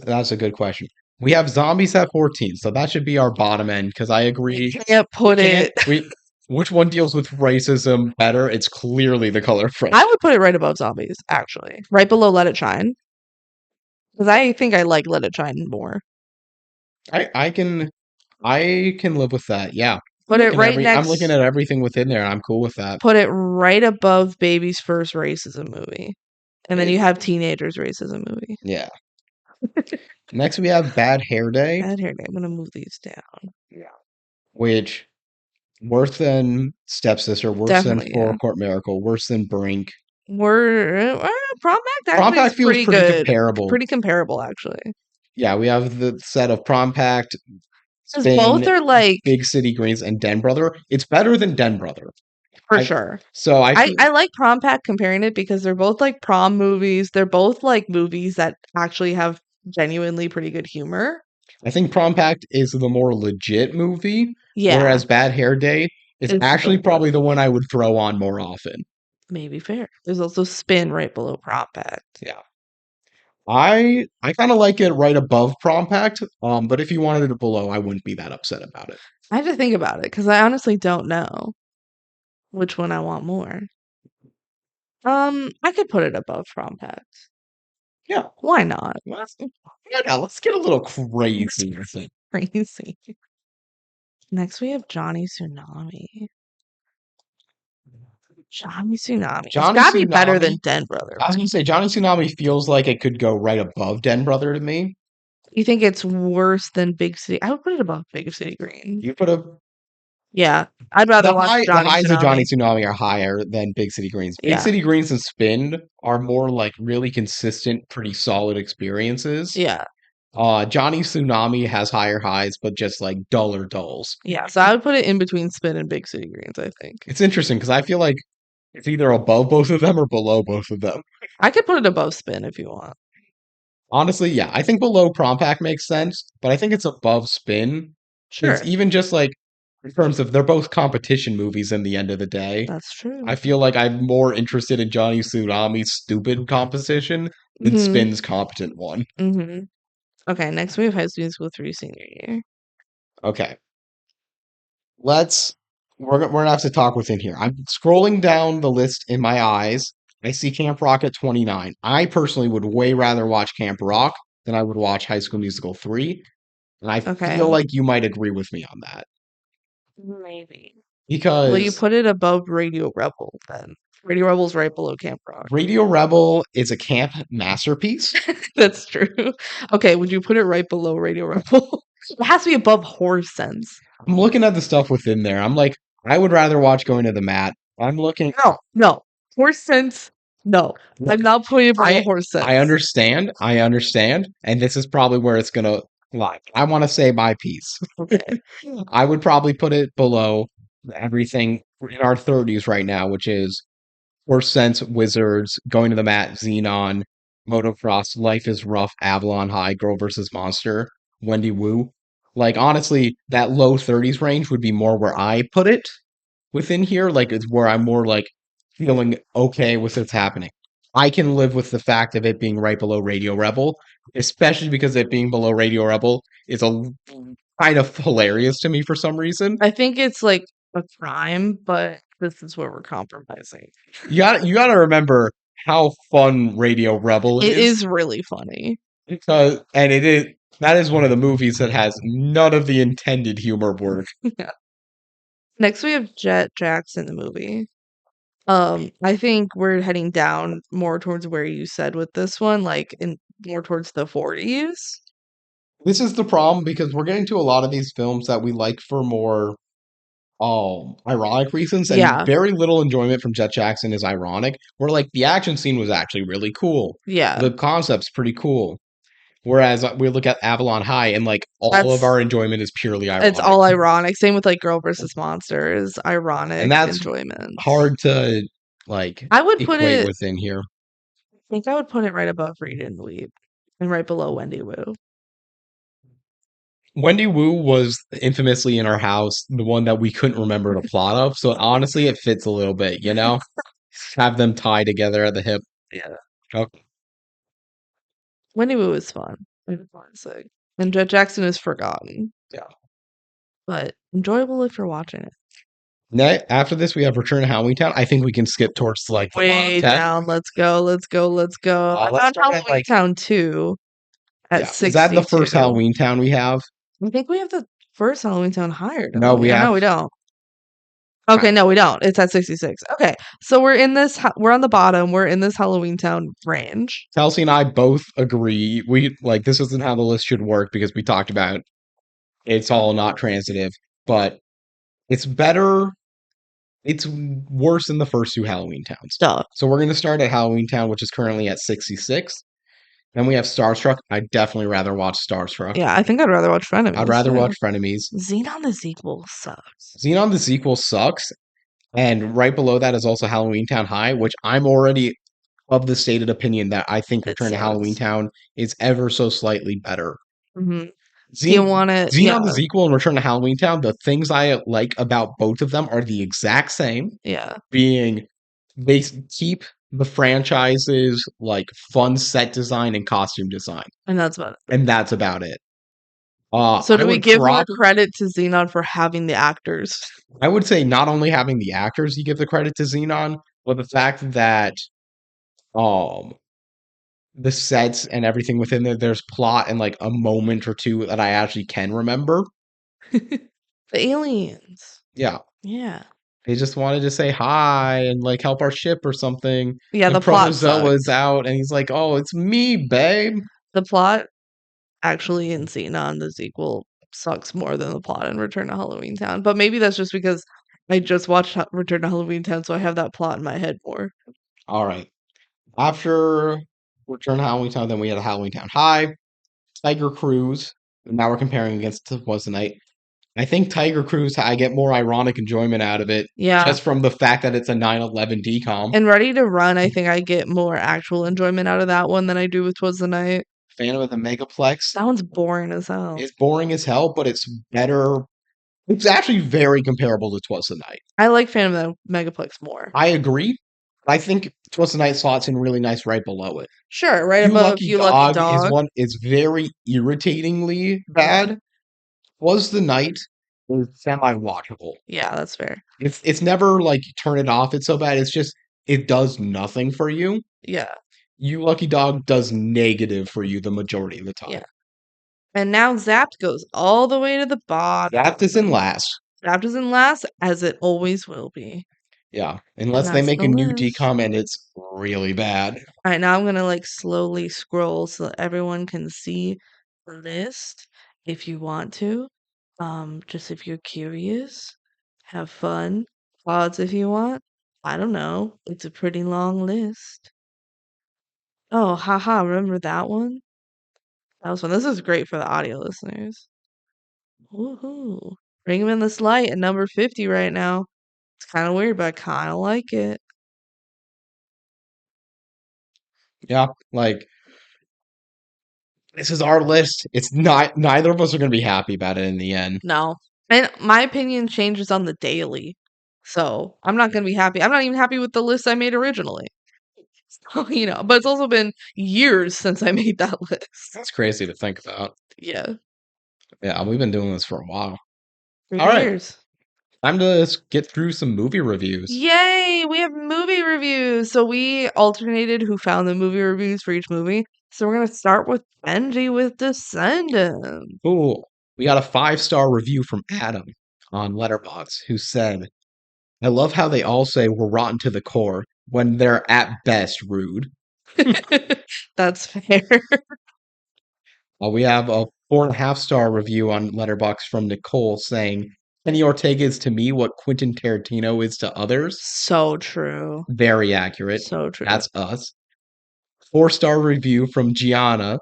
Speaker 2: That's a good question. We have zombies at 14, so that should be our bottom end because I
Speaker 1: We
Speaker 2: agree.
Speaker 1: can't
Speaker 2: We
Speaker 1: put
Speaker 2: can't
Speaker 1: it.
Speaker 2: we which one deals with racism better? It's clearly The Color
Speaker 1: I
Speaker 2: Fresh.
Speaker 1: would put it right above Zombies, actually, right below Let It Shine, because I think I like Let It Shine more.
Speaker 2: I can live with that. Yeah.
Speaker 1: Put it right
Speaker 2: I'm looking
Speaker 1: next.
Speaker 2: at everything within there and I'm cool with that.
Speaker 1: Put it right above Baby's first racism movie, and then
Speaker 2: It,
Speaker 1: you have Teenager's racism movie.
Speaker 2: yeah. Next we have Bad Hair Day,
Speaker 1: Bad hair day. I'm gonna move these down.
Speaker 2: yeah, which worse than Stepsister, worse than
Speaker 1: Definitely,
Speaker 2: Four
Speaker 1: yeah.
Speaker 2: Court Miracle, worse than Brink.
Speaker 1: We're Prom Act
Speaker 2: Prom
Speaker 1: actually is
Speaker 2: Pact feels
Speaker 1: pretty
Speaker 2: pretty
Speaker 1: good.
Speaker 2: comparable.
Speaker 1: Pretty comparable, actually.
Speaker 2: Yeah, we have the set of Prom Pact,
Speaker 1: Because both
Speaker 2: Spin,
Speaker 1: are like
Speaker 2: Big City Greens, and Den Brother. It's better than Den Brother.
Speaker 1: for
Speaker 2: I
Speaker 1: sure.
Speaker 2: so I
Speaker 1: I
Speaker 2: think
Speaker 1: I like Prom Pact comparing it because they're both like prom movies. They're both like movies that actually have genuinely pretty good humor.
Speaker 2: I think Prom Pact is the more legit movie,
Speaker 1: Yeah,
Speaker 2: whereas Bad Hair Day is
Speaker 1: it's
Speaker 2: actually
Speaker 1: the
Speaker 2: probably the one I would throw on more often.
Speaker 1: maybe fair. There's also Spin right below Prom Pact.
Speaker 2: Yeah. I kind of like it right above Prom Pact, but if you wanted it below, I wouldn't be that upset about it.
Speaker 1: I have to think about it because I honestly don't know which one I want more. I could put it above Prom Pact.
Speaker 2: Yeah.
Speaker 1: Why not?
Speaker 2: Let's get a little crazy with it.
Speaker 1: Crazy. Next, we have Johnny Tsunami. Johnny Tsunami. It's
Speaker 2: Johnny
Speaker 1: gotta be better than
Speaker 2: Tsunami.
Speaker 1: Den Brother,
Speaker 2: I was
Speaker 1: right?
Speaker 2: gonna say Johnny Tsunami feels like it could go right above Den Brother to me.
Speaker 1: You think it's worse than Big City? I would put it above Big City Green.
Speaker 2: You put a
Speaker 1: Yeah, I'd rather watch
Speaker 2: the
Speaker 1: Johnny
Speaker 2: highs of Johnny
Speaker 1: Tsunami.
Speaker 2: Tsunami are higher than Big City Greens. Big
Speaker 1: Yeah,
Speaker 2: City Greens and Spin are more like really consistent, pretty solid experiences.
Speaker 1: yeah,
Speaker 2: Johnny Tsunami has higher highs, but just like duller dulls.
Speaker 1: yeah. So I would put it in between Spin and Big City Greens, I think.
Speaker 2: It's interesting because I feel like it's either above both of them or below both of them.
Speaker 1: I could put it above Spin if you want.
Speaker 2: Honestly, yeah, I think below Prom Pack makes sense, but I think it's above Spin. Because
Speaker 1: Sure,
Speaker 2: even just like in terms of they're both competition movies in the end of the day,
Speaker 1: that's true.
Speaker 2: I feel like I'm more interested in Johnny Tsunami's stupid competition than
Speaker 1: Mhm,
Speaker 2: Spin's competent one.
Speaker 1: mhm. Okay, next we have High School Musical 3 senior year.
Speaker 2: Okay, let's we're gonna have to talk within here. I'm scrolling down the list in my eyes. I see Camp Rock at 29. I personally would way rather watch Camp Rock than I would watch High School Musical 3, and I feel
Speaker 1: Okay,
Speaker 2: like you might agree with me on that
Speaker 1: maybe. Will you
Speaker 2: because
Speaker 1: put it above Radio Rebel then? Radio Rebel's right below Camp Rock.
Speaker 2: Radio Rebel is a camp masterpiece.
Speaker 1: That's true. Okay, would you put it right below Radio Rebel? It has to be above Horse Sense.
Speaker 2: I'm looking at the stuff within there. I'm like, I would rather watch Going to the Mat. I'm looking.
Speaker 1: No, no. Horse Sense, no. I'm not putting it below
Speaker 2: I
Speaker 1: Horse
Speaker 2: I
Speaker 1: Sense.
Speaker 2: understand. I understand. And this is probably where it's gonna lie. I want to say my piece.
Speaker 1: Okay.
Speaker 2: I would probably put it below everything in our 30s right now, which is Worst Sense, Wizards, Going to the Mat, Xenon, Motocross, Life is Rough, Avalon High, Girl versus Monster, Wendy Wu. Like honestly, that low 30s range would be more where I put it within here. Like it's where I'm more like feeling okay with what's happening. I can live with the fact of it being right below Radio Rebel, especially because it being below Radio Rebel is a kind of hilarious to me for some reason.
Speaker 1: I think it's like a crime, but this is where we're compromising.
Speaker 2: You gotta remember how fun Radio Rebel
Speaker 1: It
Speaker 2: is
Speaker 1: is really funny.
Speaker 2: because and it is that is one of the movies that has none of the intended humor work.
Speaker 1: Yeah. Next, we have Jet Jackson, the movie. I think we're heading down more towards where you said with this one, like in more towards the 40s.
Speaker 2: This is the problem because we're getting to a lot of these films that we like for more ironic reasons, and
Speaker 1: Yeah,
Speaker 2: very little enjoyment from Jet Jackson is ironic. Where like the action scene was actually really cool,
Speaker 1: yeah.
Speaker 2: the concept's pretty cool. Whereas we look at Avalon High and like all of
Speaker 1: That's
Speaker 2: our enjoyment is purely
Speaker 1: it's
Speaker 2: ironic,
Speaker 1: all ironic. Same with like Girl versus Monster is
Speaker 2: and
Speaker 1: ironic
Speaker 2: that's
Speaker 1: enjoyments.
Speaker 2: hard to like
Speaker 1: I would put
Speaker 2: equate
Speaker 1: it
Speaker 2: within here.
Speaker 1: I think I would put it right above Read and Weep and right below Wendy Wu.
Speaker 2: Wendy Wu was infamously in our house the one that we couldn't remember the plot of. So honestly, it fits a little bit, you know? Have them tied together at the hip.
Speaker 1: Yeah.
Speaker 2: Okay.
Speaker 1: Wendy Wu is fun. Honestly. And Jet Jackson is forgotten,
Speaker 2: Yeah.
Speaker 1: but enjoyable if you're watching it.
Speaker 2: After this, we have Return to Halloweentown. I think we can skip towards like the bottom
Speaker 1: Way
Speaker 2: 10.
Speaker 1: down. Let's go. Let's go. Let's go. I
Speaker 2: Let's
Speaker 1: found
Speaker 2: start at
Speaker 1: Halloween
Speaker 2: like,
Speaker 1: Town 2 at
Speaker 2: yeah. Is that the first
Speaker 1: 62.
Speaker 2: Halloweentown we have?
Speaker 1: I think we have the first Halloween Town higher,
Speaker 2: No,
Speaker 1: don't we?
Speaker 2: we
Speaker 1: Or
Speaker 2: have.
Speaker 1: no, we don't. Okay, no, we don't. It's at 66. Okay. So we're in this we're on the bottom. We're in this Halloween Town range.
Speaker 2: Kelsey and I both agree. We like this isn't how the list should work because we talked about it's all not transitive, but it's better. It's worse than the first two Halloween towns.
Speaker 1: Duh.
Speaker 2: So we're going to start at Halloween Town, which is currently at 66. Then we have Starstruck. I'd definitely rather watch Starstruck.
Speaker 1: Yeah, I think I'd rather watch Frenemies.
Speaker 2: I'd rather
Speaker 1: too.
Speaker 2: watch Frenemies.
Speaker 1: Xenon the sequel sucks.
Speaker 2: Xenon the sequel sucks. And right below that is also Halloween Town High, which I'm already of the stated opinion that I think
Speaker 1: It
Speaker 2: Return to
Speaker 1: sucks.
Speaker 2: Halloween Town is ever so slightly better.
Speaker 1: Mm-hmm. Do you want it?
Speaker 2: Xenon
Speaker 1: Yeah.
Speaker 2: the sequel and Return to Halloween Town, the things I like about both of them are the exact same.
Speaker 1: Yeah.
Speaker 2: Being they keep the franchise's like fun set design and costume design.
Speaker 1: And that's about it.
Speaker 2: And that's about it.
Speaker 1: So do
Speaker 2: I
Speaker 1: we
Speaker 2: would
Speaker 1: give more credit to Xenon for having the actors?
Speaker 2: I would say not only having the actors you give the credit to Xenon, but the fact that the sets and everything within there, there's plot and like a moment or two that I actually can remember.
Speaker 1: The aliens.
Speaker 2: Yeah.
Speaker 1: Yeah.
Speaker 2: They just wanted to say hi and like help our ship or something.
Speaker 1: Yeah,
Speaker 2: and
Speaker 1: the plot
Speaker 2: Protozoa's
Speaker 1: sucks.
Speaker 2: out and he's like, "Oh, it's me, babe."
Speaker 1: The plot actually in Xenon, the sequel, sucks more than the plot in Return to Halloween Town. But maybe that's just because I just watched Return to Halloween Town, so I have that plot in my head more.
Speaker 2: All right. After Return to Halloween Town, then we had a Halloween Town High, Tiger Cruise. And now we're comparing against Was the Night. I think Tiger Cruise, I get more ironic enjoyment out of it.
Speaker 1: Yeah.
Speaker 2: Just from the fact that it's a 9/11 DCOM.
Speaker 1: And Ready to Run, I think I get more actual enjoyment out of that one than I do with Twas the Night.
Speaker 2: Phantom of the Megaplex.
Speaker 1: That one's boring as hell.
Speaker 2: It's boring as hell, but it's better. It's actually very comparable to Twas the Night.
Speaker 1: I like Phantom of the Megaplex more.
Speaker 2: I agree. I think Twas the Night slots in really nice right below it.
Speaker 1: Sure, right above You Lucky Dog.
Speaker 2: Is one is very irritatingly bad. Was the Night is semi-watchable.
Speaker 1: Yeah, that's fair.
Speaker 2: It's never like turn it off, it's so bad. It's just it does nothing for you.
Speaker 1: Yeah.
Speaker 2: You Lucky Dog does negative for you the majority of the time.
Speaker 1: Yeah. And now Zapped goes all the way to the bottom.
Speaker 2: Zapped is in last.
Speaker 1: Zapped is in last, as it always will be.
Speaker 2: Yeah, unless they make a new DCOM and it's really bad.
Speaker 1: All right, now I'm gonna like slowly scroll so that everyone can see the list if you want to. Just if you're curious, have fun. Pause if you want. I don't know. It's a pretty long list. Oh, haha, remember that one? That was fun. This is great for the audio listeners. Woohoo. Bring him in this light at number 50 right now. It's kind of weird, but I kind of like it.
Speaker 2: Yeah, like this is our list. It's not neither of us are going to be happy about it in the end.
Speaker 1: No. And my opinion changes on the daily. So I'm not going to be happy. I'm not even happy with the list I made originally. So, but it's also been years since I made that list.
Speaker 2: That's crazy to think about.
Speaker 1: Yeah.
Speaker 2: Yeah, we've been doing this for a while.
Speaker 1: 3
Speaker 2: All right.
Speaker 1: years.
Speaker 2: Time to get through some movie reviews.
Speaker 1: Yay! We have movie reviews. So we alternated who found the movie reviews for each movie. So we're going to start with BenG with Descendants.
Speaker 2: Cool. We got a 5-star review from Adam on Letterboxd who said, "I love how they all say we're rotten to the core when they're at best rude."
Speaker 1: That's fair.
Speaker 2: We have a 4.5-star review on Letterboxd from Nicole saying, "Kenny Ortega is to me what Quentin Tarantino is to others."
Speaker 1: So true.
Speaker 2: Very accurate.
Speaker 1: So true.
Speaker 2: That's us. 4-star review from Gianna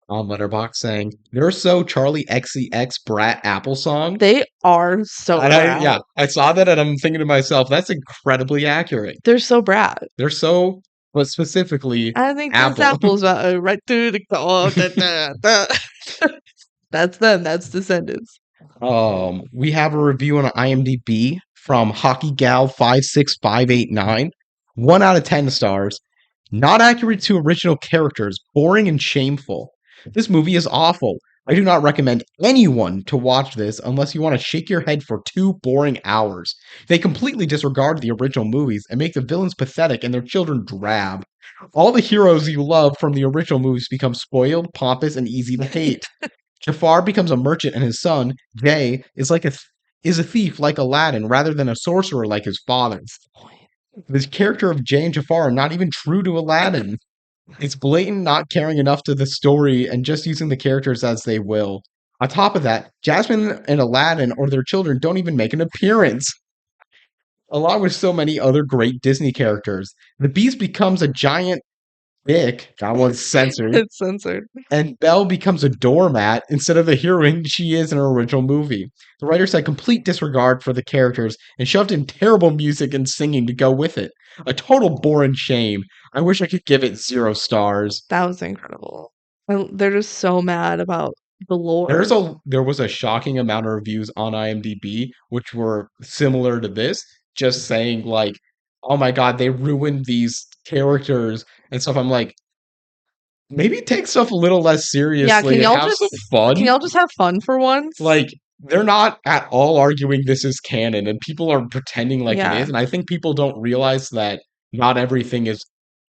Speaker 2: on Letterboxd saying, "They're so Charlie XCX Brat Apple song."
Speaker 1: They are so brat.
Speaker 2: Yeah, I saw that and I'm thinking to myself, that's incredibly accurate.
Speaker 1: They're so brat.
Speaker 2: They're so, but specifically,
Speaker 1: I think
Speaker 2: Apple.
Speaker 1: this apple's right through the core. That's them. That's Descendants.
Speaker 2: We have a review on IMDb from Hockey Gal 56589. 1 out of 10 stars. Not accurate to original characters, boring and shameful. This movie is awful. I do not recommend anyone to watch this unless you want to shake your head for 2 boring hours. They completely disregard the original movies and make the villains pathetic and their children drab. All the heroes you love from the original movies become spoiled, pompous, and easy to hate. Jafar becomes a merchant, and his son Jay is a thief like Aladdin, rather than a sorcerer like his father. The character of Jay and Jafar are not even true to Aladdin. It's blatant not caring enough to the story and just using the characters as they will. On top of that, Jasmine and Aladdin or their children don't even make an appearance. Along with so many other great Disney characters, the Beast becomes a giant dick. That one's censored.
Speaker 1: It's censored.
Speaker 2: And Belle becomes a doormat instead of the heroine she is in her original movie. The writers had complete disregard for the characters and shoved in terrible music and singing to go with it. A total boring shame. I wish I could give it 0 stars.
Speaker 1: That was incredible. They're just so mad about the lore.
Speaker 2: There was a shocking amount of reviews on IMDb which were similar to this, just saying like, "Oh my god, they ruined these characters" and stuff. I'm like, maybe take stuff a little less seriously
Speaker 1: Yeah, can
Speaker 2: and
Speaker 1: y'all
Speaker 2: have
Speaker 1: just
Speaker 2: some fun.
Speaker 1: can y'all just have fun for once?
Speaker 2: Like, they're not at all arguing this is canon, and people are pretending like
Speaker 1: Yeah.
Speaker 2: it is, and I think people don't realize that not everything is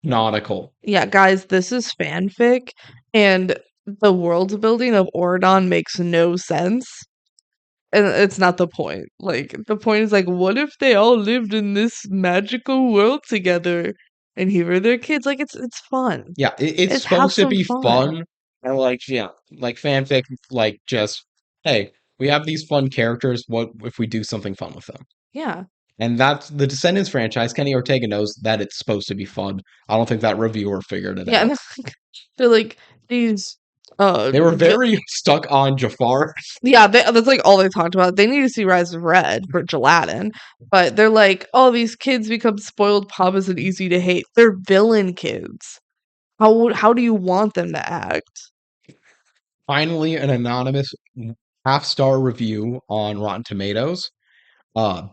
Speaker 2: canonical.
Speaker 1: Yeah, guys, this is fanfic, and the world building of Ordon makes no sense. And it's not the point. Like, the point is like, what if they all lived in this magical world together? And here are their kids. Like, it's fun.
Speaker 2: Yeah, it's
Speaker 1: Let's have
Speaker 2: supposed to
Speaker 1: some
Speaker 2: be
Speaker 1: fun.
Speaker 2: fun, and like, yeah, like fanfic, like just, hey, we have these fun characters, what if we do something fun with them?
Speaker 1: Yeah.
Speaker 2: And that's the Descendants franchise. Kenny Ortega knows that it's supposed to be fun. I don't think that reviewer figured it
Speaker 1: Yeah,
Speaker 2: out.
Speaker 1: and they're like these
Speaker 2: They were very stuck on Jafar.
Speaker 1: yeah, that's like all they talked about. They need to see Rise of Red for Gelatin, but they're like, oh, these kids become spoiled, pompous, and easy to hate. They're villain kids. How do you want them to act?
Speaker 2: Finally, an anonymous half-star review on Rotten Tomatoes.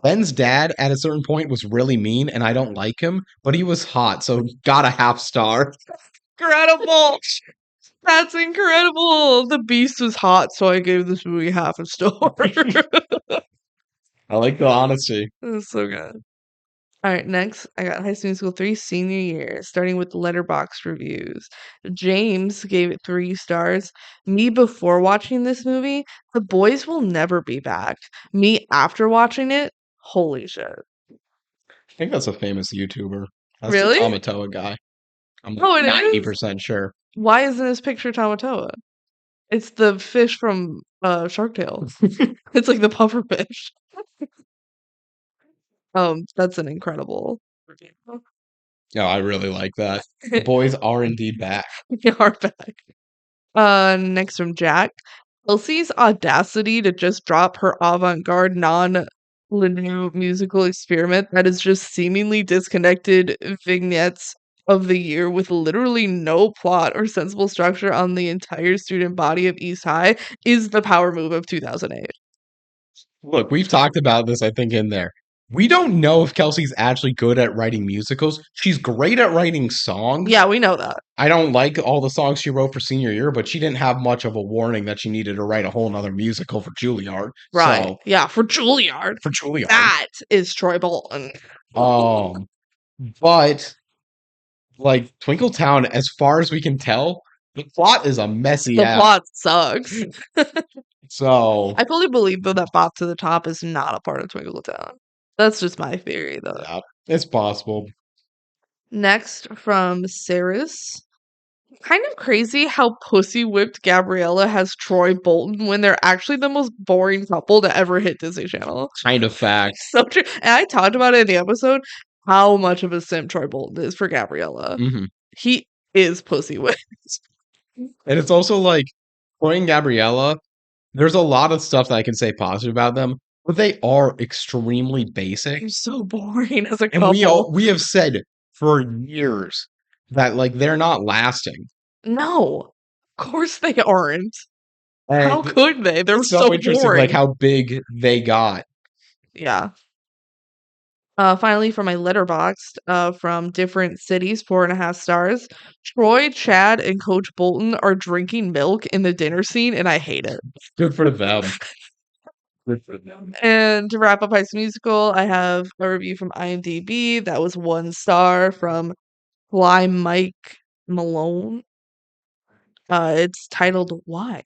Speaker 2: Ben's dad at a certain point was really mean, and I don't like him, but he was hot, so he got a half-star.
Speaker 1: Incredible! That's incredible. The Beast was hot, so I gave this movie half a star.
Speaker 2: I like the honesty.
Speaker 1: That's so good. All right, next I got High School Musical 3 senior year, starting with letterbox reviews. James gave it 3 stars. Me before watching this movie, The Boys Will Never Be Back. Me after watching it, holy shit.
Speaker 2: I think that's a famous YouTuber. That's
Speaker 1: Really?
Speaker 2: the Tamatoa guy. I'm
Speaker 1: Oh, it is?
Speaker 2: 90% sure.
Speaker 1: Why isn't this picture Tamatoa? It's the fish from Shark Tale. It's like the puffer fish. That's an incredible review.
Speaker 2: Yeah, I really like that. The boys are indeed back.
Speaker 1: We are back. Next from Jack. Kelsey's audacity to just drop her avant-garde, non-linear musical experiment that is just seemingly disconnected vignettes of the year with literally no plot or sensible structure on the entire student body of East High is the power move of 2008.
Speaker 2: Look, we've talked about this, I think, in there. We don't know if Kelsey's actually good at writing musicals. She's great at writing songs.
Speaker 1: Yeah, we know that.
Speaker 2: I don't like all the songs she wrote for senior year, but she didn't have much of a warning that she needed to write a whole nother musical for Juilliard.
Speaker 1: Right.
Speaker 2: So,
Speaker 1: Yeah, for Juilliard.
Speaker 2: for Juilliard.
Speaker 1: That is Troy Bolton.
Speaker 2: But like Twinkletown, as far as we can tell, the plot is a messy
Speaker 1: The
Speaker 2: ass.
Speaker 1: plot sucks.
Speaker 2: So
Speaker 1: I fully believe though that Bop to the Top is not a part of Twinkletown. That's just my theory though.
Speaker 2: yeah, it's possible.
Speaker 1: Next from Saris. Kind of crazy how pussy whipped Gabriella has Troy Bolton when they're actually the most boring couple to ever hit Disney Channel.
Speaker 2: Kind of fact.
Speaker 1: So true. And I talked about it in the episode how much of a simp Troy Bolton is for Gabriella.
Speaker 2: Mhm.
Speaker 1: He is pussy whipped.
Speaker 2: And it's also like Troy and Gabriella, there's a lot of stuff that I can say positive about them, but they are extremely basic.
Speaker 1: They're so boring as a
Speaker 2: And
Speaker 1: couple.
Speaker 2: we have said for years that like they're not lasting.
Speaker 1: No, of course they aren't. How
Speaker 2: And
Speaker 1: could they? They're
Speaker 2: it's so
Speaker 1: so
Speaker 2: interesting, like,
Speaker 1: boring.
Speaker 2: how big they got.
Speaker 1: Yeah. Finally, for my letterboxed, from different cities, 4.5 stars. Troy, Chad, and Coach Bolton are drinking milk in the dinner scene, and I hate it.
Speaker 2: Good for them. Good for them.
Speaker 1: And to wrap up High School Musical, I have a review from IMDb that was 1 star from Fly Mike Malone. It's titled "Why."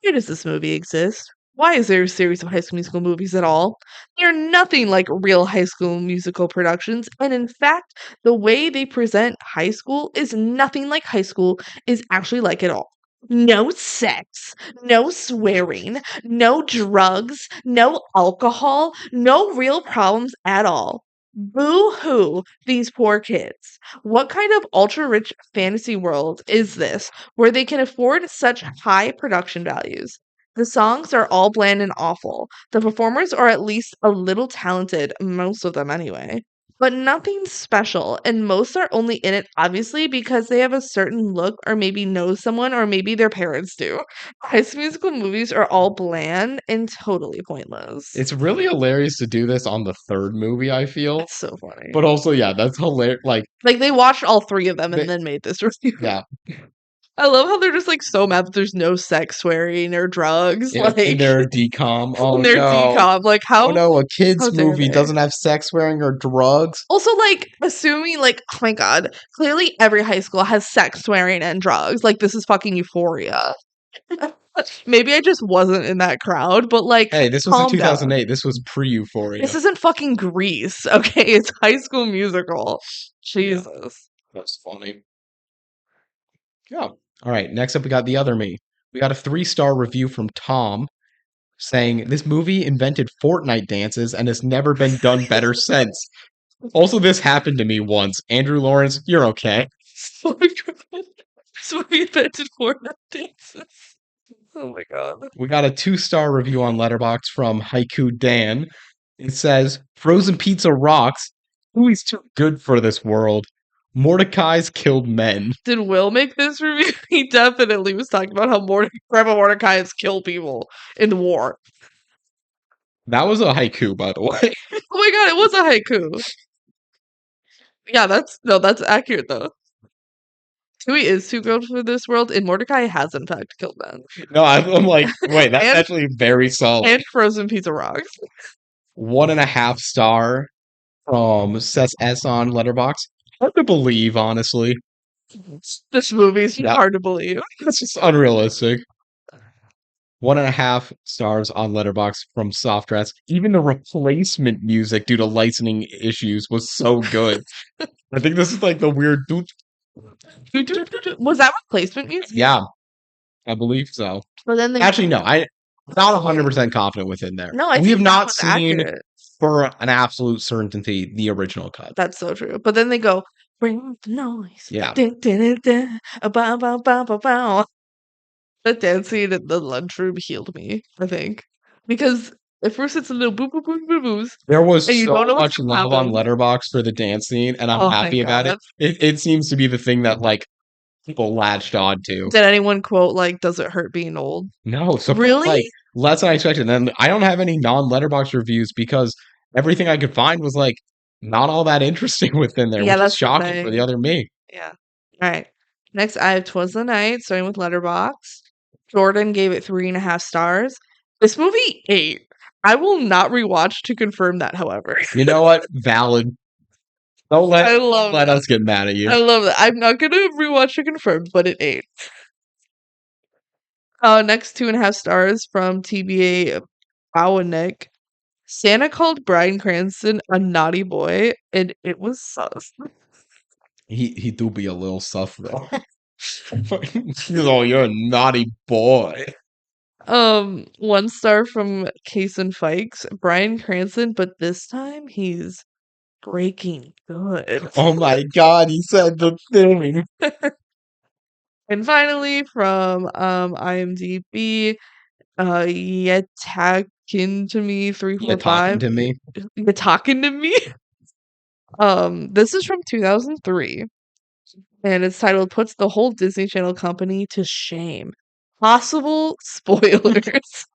Speaker 1: Why does this movie exist? Why is there a series of High School Musical movies at all? They're nothing like real High School Musical productions, and in fact, the way they present high school is nothing like high school is actually like at all. No sex, no swearing, no drugs, no alcohol, no real problems at all. Boo hoo, these poor kids. What kind of ultra rich fantasy world is this where they can afford such high production values? The songs are all bland and awful. The performers are at least a little talented, most of them anyway. But nothing special, and most are only in it obviously because they have a certain look or maybe know someone or maybe their parents do. High School Musical movies are all bland and totally pointless.
Speaker 2: It's really hilarious to do this on the 3rd movie, I feel.
Speaker 1: It's so funny.
Speaker 2: But also, yeah, that's hilarious. Like,
Speaker 1: Like they watched all 3 of them
Speaker 2: they,
Speaker 1: and then made this review.
Speaker 2: yeah,
Speaker 1: I love how they're just like so mad that there's no sex, swearing, or drugs.
Speaker 2: in
Speaker 1: Like
Speaker 2: their DCOM.
Speaker 1: in
Speaker 2: Oh
Speaker 1: their
Speaker 2: no.
Speaker 1: decom. Like
Speaker 2: Oh no, a
Speaker 1: how
Speaker 2: kids
Speaker 1: dare
Speaker 2: movie
Speaker 1: they?
Speaker 2: doesn't have sex, swearing, or drugs.
Speaker 1: Also, like assuming like, oh my god, clearly every high school has sex, swearing, and drugs. Like this is fucking euphoria. Maybe I just wasn't in that crowd, but like
Speaker 2: Hey, this was in
Speaker 1: calm down.
Speaker 2: 2008. This was pre-Euphoria.
Speaker 1: This isn't fucking Grease, okay? It's High School Musical.
Speaker 2: Yeah,
Speaker 1: Jesus.
Speaker 2: that's funny. Yeah. All right. Next up, we got The Other Me. We got a 3-star review from Tom saying this movie invented Fortnite dances and has never been done better since. Also, this happened to me once. Andrew Lawrence, you're okay.
Speaker 1: Oh my god. So we invented Fortnite dances. Oh my god.
Speaker 2: We got a 2-star review on Letterboxd from Haiku Dan. It says, Frozen pizza rocks. Movie's too good for this world. Mordecai's killed men.
Speaker 1: Did Will make this review? He definitely was talking about how Grandpa Mordecai has killed people in the war.
Speaker 2: That was a haiku, by the way.
Speaker 1: Oh my god, it was a haiku. Yeah, that's accurate though. Tui is too good for this world, and Mordecai has in fact killed men.
Speaker 2: No, I'm like, wait, that's
Speaker 1: And
Speaker 2: actually very solid.
Speaker 1: and frozen pizza rocks.
Speaker 2: 1.5-star from Sess S on Letterbox. Hard to believe, honestly.
Speaker 1: This movie's
Speaker 2: Yeah.
Speaker 1: hard to believe.
Speaker 2: It's just unrealistic. 1.5 stars on Letterbox from Soft Dress. Even the replacement music due to licensing issues was so good. I think this is like the weird.
Speaker 1: Was that replacement music?
Speaker 2: Yeah, I believe so.
Speaker 1: But then they
Speaker 2: Actually, no, I'm not 100% confident within there.
Speaker 1: No, I
Speaker 2: We
Speaker 1: think
Speaker 2: have
Speaker 1: that
Speaker 2: not
Speaker 1: was
Speaker 2: seen,
Speaker 1: accurate.
Speaker 2: for an absolute certainty, the original cut.
Speaker 1: That's so true. But then they go, bring out the noise.
Speaker 2: Yeah.
Speaker 1: Dun, dun, dun, dun, bow, bow, bow, bow, bow. The dance scene in the lunchroom healed me, I think. Because at first it's a little boo boo boo boo boos.
Speaker 2: There was
Speaker 1: And you
Speaker 2: so
Speaker 1: don't know what's
Speaker 2: much
Speaker 1: gonna
Speaker 2: love on
Speaker 1: happen.
Speaker 2: Letterbox for the dance scene, and I'm
Speaker 1: Oh my
Speaker 2: happy about it.
Speaker 1: god.
Speaker 2: It seems to be the thing that like people latched on to.
Speaker 1: Did anyone quote like, does it hurt being old?
Speaker 2: No, so
Speaker 1: Really?
Speaker 2: like less than I expected. And I don't have any non-Letterbox reviews because everything I could find was like not all that interesting within there,
Speaker 1: Yeah,
Speaker 2: which is
Speaker 1: that's the
Speaker 2: shocking for
Speaker 1: thing.
Speaker 2: the other me.
Speaker 1: Yeah. Alright. Next I have Twas the Night, starting with Letterbox. Jordan gave it 3.5 stars. This movie 8. I will not rewatch to confirm that, however.
Speaker 2: You know what? Valid. Don't
Speaker 1: I love
Speaker 2: let
Speaker 1: that.
Speaker 2: us get mad at you.
Speaker 1: I love that. I'm not gonna rewatch to confirm, but it 8. Next 2.5 stars from TBA Bowanek. Santa called Bryan Cranston a naughty boy, and it was sus.
Speaker 2: He do be a little sus though. Oh, you're a naughty boy.
Speaker 1: 1 star from Case and Fikes. Bryan Cranston, but this time he's Breaking Good.
Speaker 2: Oh my god, he said the thing.
Speaker 1: And finally, from IMDb, you talking to me
Speaker 2: You're talking
Speaker 1: 345.
Speaker 2: to me.
Speaker 1: You talking to me? This is from 2003, and it's titled "Puts the Whole Disney Channel Company to Shame." possible spoilers.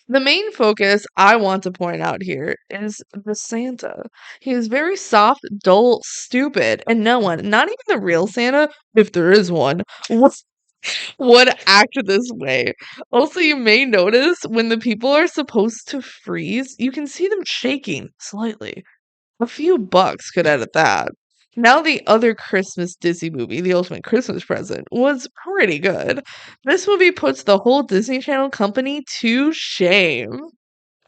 Speaker 1: The main focus I want to point out here is the Santa. He is very soft, dull, stupid, and no one, not even the real Santa, if there is one, would act this way. Also, you may notice when the people are supposed to freeze, you can see them shaking slightly. A few bucks could edit that. Now, the other Christmas Disney movie, The Ultimate Christmas Present, was pretty good. This movie puts the whole Disney Channel company to shame.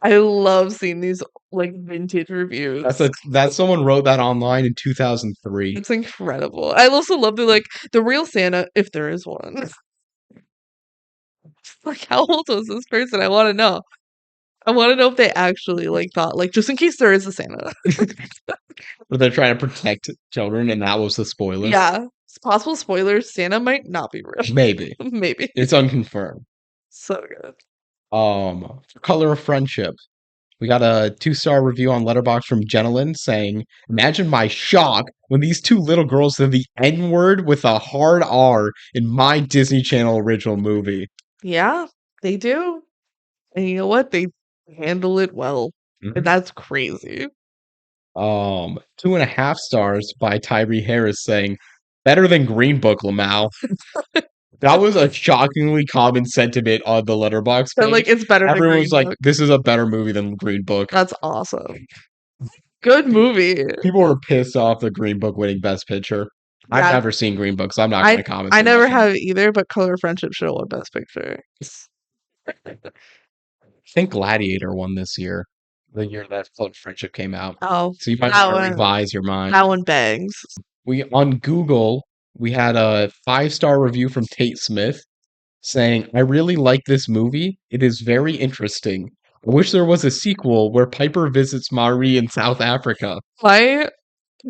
Speaker 1: I love seeing these like vintage reviews.
Speaker 2: That someone wrote that online in 2003.
Speaker 1: It's incredible. I also love the real Santa, if there is one. Like, how old was this person? I want to know. I want to know if they actually like thought like just in case there is a Santa.
Speaker 2: But they're trying to protect children, and that was the spoiler.
Speaker 1: Yeah, it's possible spoilers. Santa might not be real.
Speaker 2: Maybe.
Speaker 1: Maybe.
Speaker 2: It's unconfirmed.
Speaker 1: So good.
Speaker 2: For Color of Friendship, we got a 2-star review on Letterboxd from Jenilyn saying, "Imagine my shock when these two little girls said the N word with a hard R in my Disney Channel original movie."
Speaker 1: Yeah, they do. And you know what? They handle it well. And
Speaker 2: Mhm.
Speaker 1: that's crazy.
Speaker 2: 2.5 stars by Tyree Harris saying, "Better than Green Book, Lamau." That was a shockingly common sentiment on the Letterboxd
Speaker 1: But like
Speaker 2: page.
Speaker 1: it's better than
Speaker 2: Everyone
Speaker 1: Green
Speaker 2: was like,
Speaker 1: Book.
Speaker 2: "This is a better movie than Green Book."
Speaker 1: That's awesome. Good movie.
Speaker 2: People were pissed off the Green Book winning Best Picture. I've
Speaker 1: Yeah,
Speaker 2: never seen Green Book, so I'm not going
Speaker 1: I
Speaker 2: to comment
Speaker 1: I
Speaker 2: too
Speaker 1: never
Speaker 2: much on it.
Speaker 1: have either, but Color of Friendship should have won Best Picture.
Speaker 2: I think Gladiator won this year, the year that Flood Friendship came out.
Speaker 1: Oh,
Speaker 2: So you might
Speaker 1: that
Speaker 2: want to
Speaker 1: one
Speaker 2: revise your mind.
Speaker 1: that one bangs.
Speaker 2: On Google, we had a 5-star review from Tate Smith saying, "I really like this movie. It is very interesting. I wish there was a sequel where Piper visits Marie in South Africa."
Speaker 1: My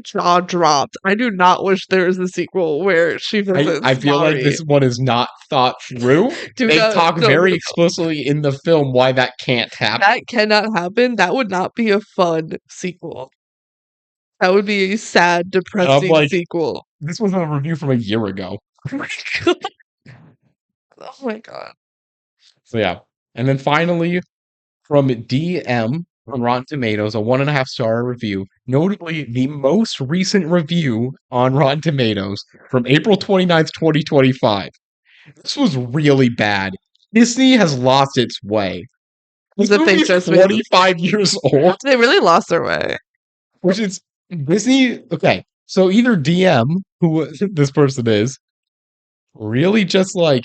Speaker 1: jaw dropped. I do not wish there was a sequel where she
Speaker 2: I
Speaker 1: visits
Speaker 2: feel like
Speaker 1: Mari.
Speaker 2: this one is not thought through. They talk very explicitly in the film why that can't happen.
Speaker 1: That cannot happen. That would not be a fun sequel. That would be a sad,
Speaker 2: And I'm
Speaker 1: depressing
Speaker 2: like,
Speaker 1: sequel.
Speaker 2: this was a review from a year ago.
Speaker 1: Oh my god. Oh my god.
Speaker 2: So yeah. And then finally, from DM on Rotten Tomatoes, a 1.5-star review. Notably, the most recent review on Rotten Tomatoes from April 29th, 2025. This was really bad. Disney has lost its way. This
Speaker 1: The
Speaker 2: movie is
Speaker 1: Princess
Speaker 2: 25 years old,
Speaker 1: They really lost their way.
Speaker 2: which is Disney. Okay, so either DM, who this person is, really just like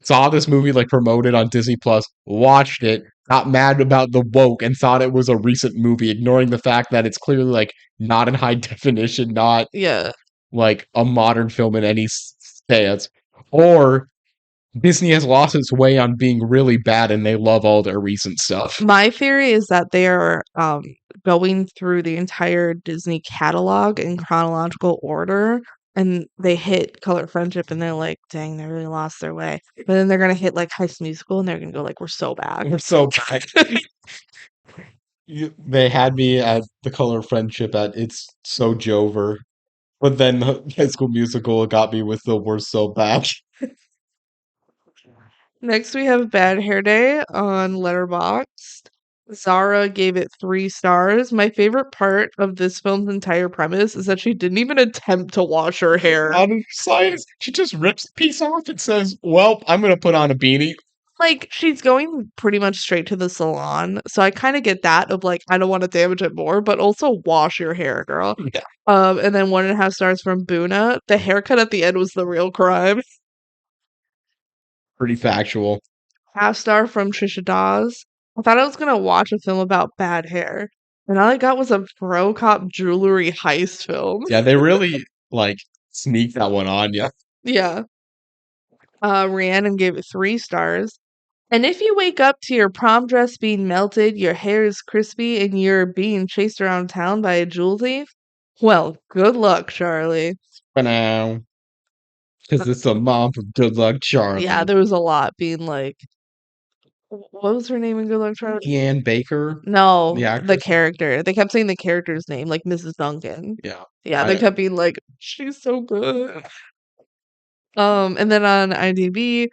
Speaker 2: saw this movie like promoted on Disney Plus, watched it, got mad about the woke, and thought it was a recent movie, ignoring the fact that it's clearly like not in high definition, not
Speaker 1: Yeah.
Speaker 2: like a modern film in any stance, or Disney has lost its way on being really bad and they love all their recent stuff.
Speaker 1: My theory is that they are going through the entire Disney catalog in chronological order, and they hit Color Friendship and they're like, dang, they really lost their way. But then they're gonna hit like High School Musical and they're gonna go like, we're so back.
Speaker 2: We're so bad. They had me at The Color of Friendship at It's So Jover, but then High School Musical got me with the We're So Bad.
Speaker 1: Next, we have Bad Hair Day on Letterboxd. Zara gave it 3 stars. My favorite part of this film's entire premise is that she didn't even attempt to wash her hair.
Speaker 2: On science, she just rips the piece off and says, "Well, I'm gonna put on a beanie."
Speaker 1: Like, she's going pretty much straight to the salon, so I kind of get that of like, I don't want to damage it more, but also wash your hair, girl.
Speaker 2: Yeah,
Speaker 1: And then 1.5 stars from Buna. The haircut at the end was the real crime.
Speaker 2: pretty factual.
Speaker 1: 1/2 star from Trisha Dawes. I thought I was gonna watch a film about bad hair, and all I got was a pro cop jewelry heist film.
Speaker 2: Yeah, they really like sneak that one on you.
Speaker 1: Yeah. Rhiannon gave it 3 stars. And if you wake up to your prom dress being melted, your hair is crispy, and you're being chased around town by a jewel thief, well, good luck, Charlie.
Speaker 2: For now, because it's a mom from Good Luck Charlie.
Speaker 1: Yeah, there was a lot being like, what was her name in Good Luck Charlie?
Speaker 2: Deanne Baker,
Speaker 1: No,
Speaker 2: the
Speaker 1: the
Speaker 2: actress.
Speaker 1: character. They kept saying the character's name, like Mrs. Duncan.
Speaker 2: Yeah,
Speaker 1: Yeah, they kept being like, she's so good. And then on IMDb,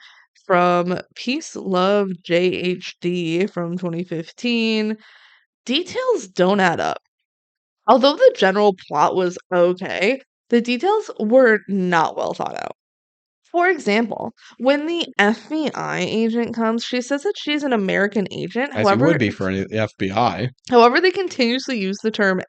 Speaker 1: from Peace Love JHD from 2015. Details don't add up. Although the general plot was okay, the details were not well thought out. For example, when the FBI agent comes, she says that she's an American agent.
Speaker 2: As you would be for any FBI.
Speaker 1: However, they continuously use the term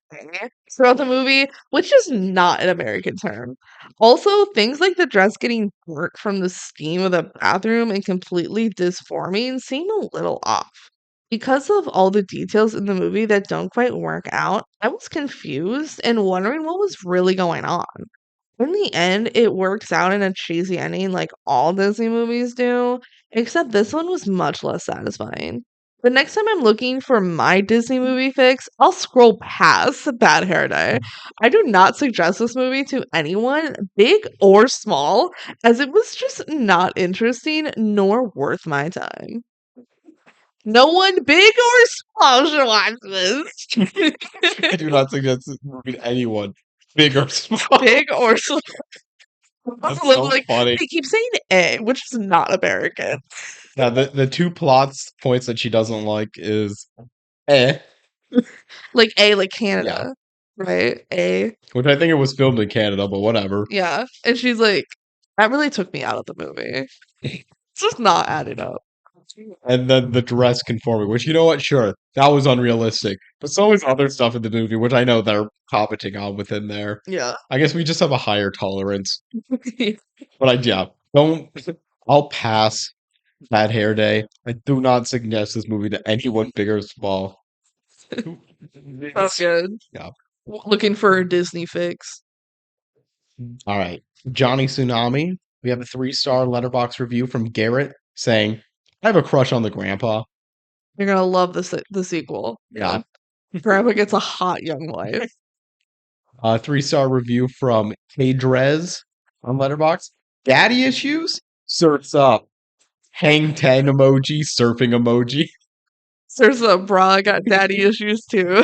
Speaker 1: throughout the movie, which is not an American term. Also, things like the dress getting burnt from the steam of the bathroom and completely disforming seem a little off. Because of all the details in the movie that don't quite work out, I was confused and wondering what was really going on. In the end, it works out in a cheesy ending like all Disney movies do, except this one was much less satisfying. The next time I'm looking for my Disney movie fix, I'll scroll past Bad Hair Day. I do not suggest this movie to anyone, big or small, as it was just not interesting nor worth my time. No one big or small should watch this.
Speaker 2: I do not suggest this movie to anyone, big or small.
Speaker 1: Big or small.
Speaker 2: That's so
Speaker 1: Like,
Speaker 2: funny.
Speaker 1: they keep saying A, which is not American.
Speaker 2: Now, the two plots points that she doesn't like is eh,
Speaker 1: Like A, like
Speaker 2: yeah,
Speaker 1: Canada, right? A,
Speaker 2: which I think it was filmed in Canada, but whatever.
Speaker 1: yeah. And she's like, that really took me out of the movie. It's just not adding up.
Speaker 2: And then the dress conforming, which you know what, sure, that was unrealistic. But so is other stuff in the movie, which I know they're commenting on within there.
Speaker 1: Yeah.
Speaker 2: I guess we just have a higher tolerance. But yeah, don't. I'll pass Bad Hair Day. I do not suggest this movie to anyone big or small.
Speaker 1: Sounds good.
Speaker 2: Yeah.
Speaker 1: Looking for a Disney fix.
Speaker 2: All right. Johnny Tsunami. We have a 3-star letterbox review from Garrett saying, I have a crush on the grandpa.
Speaker 1: You're gonna love the sequel.
Speaker 2: Yeah.
Speaker 1: Grandpa gets a hot young wife.
Speaker 2: 3-star review from Kadrez on letterbox. Daddy issues? Surfs up. Hang 10 emoji, surfing emoji.
Speaker 1: There's a bra got daddy issues too.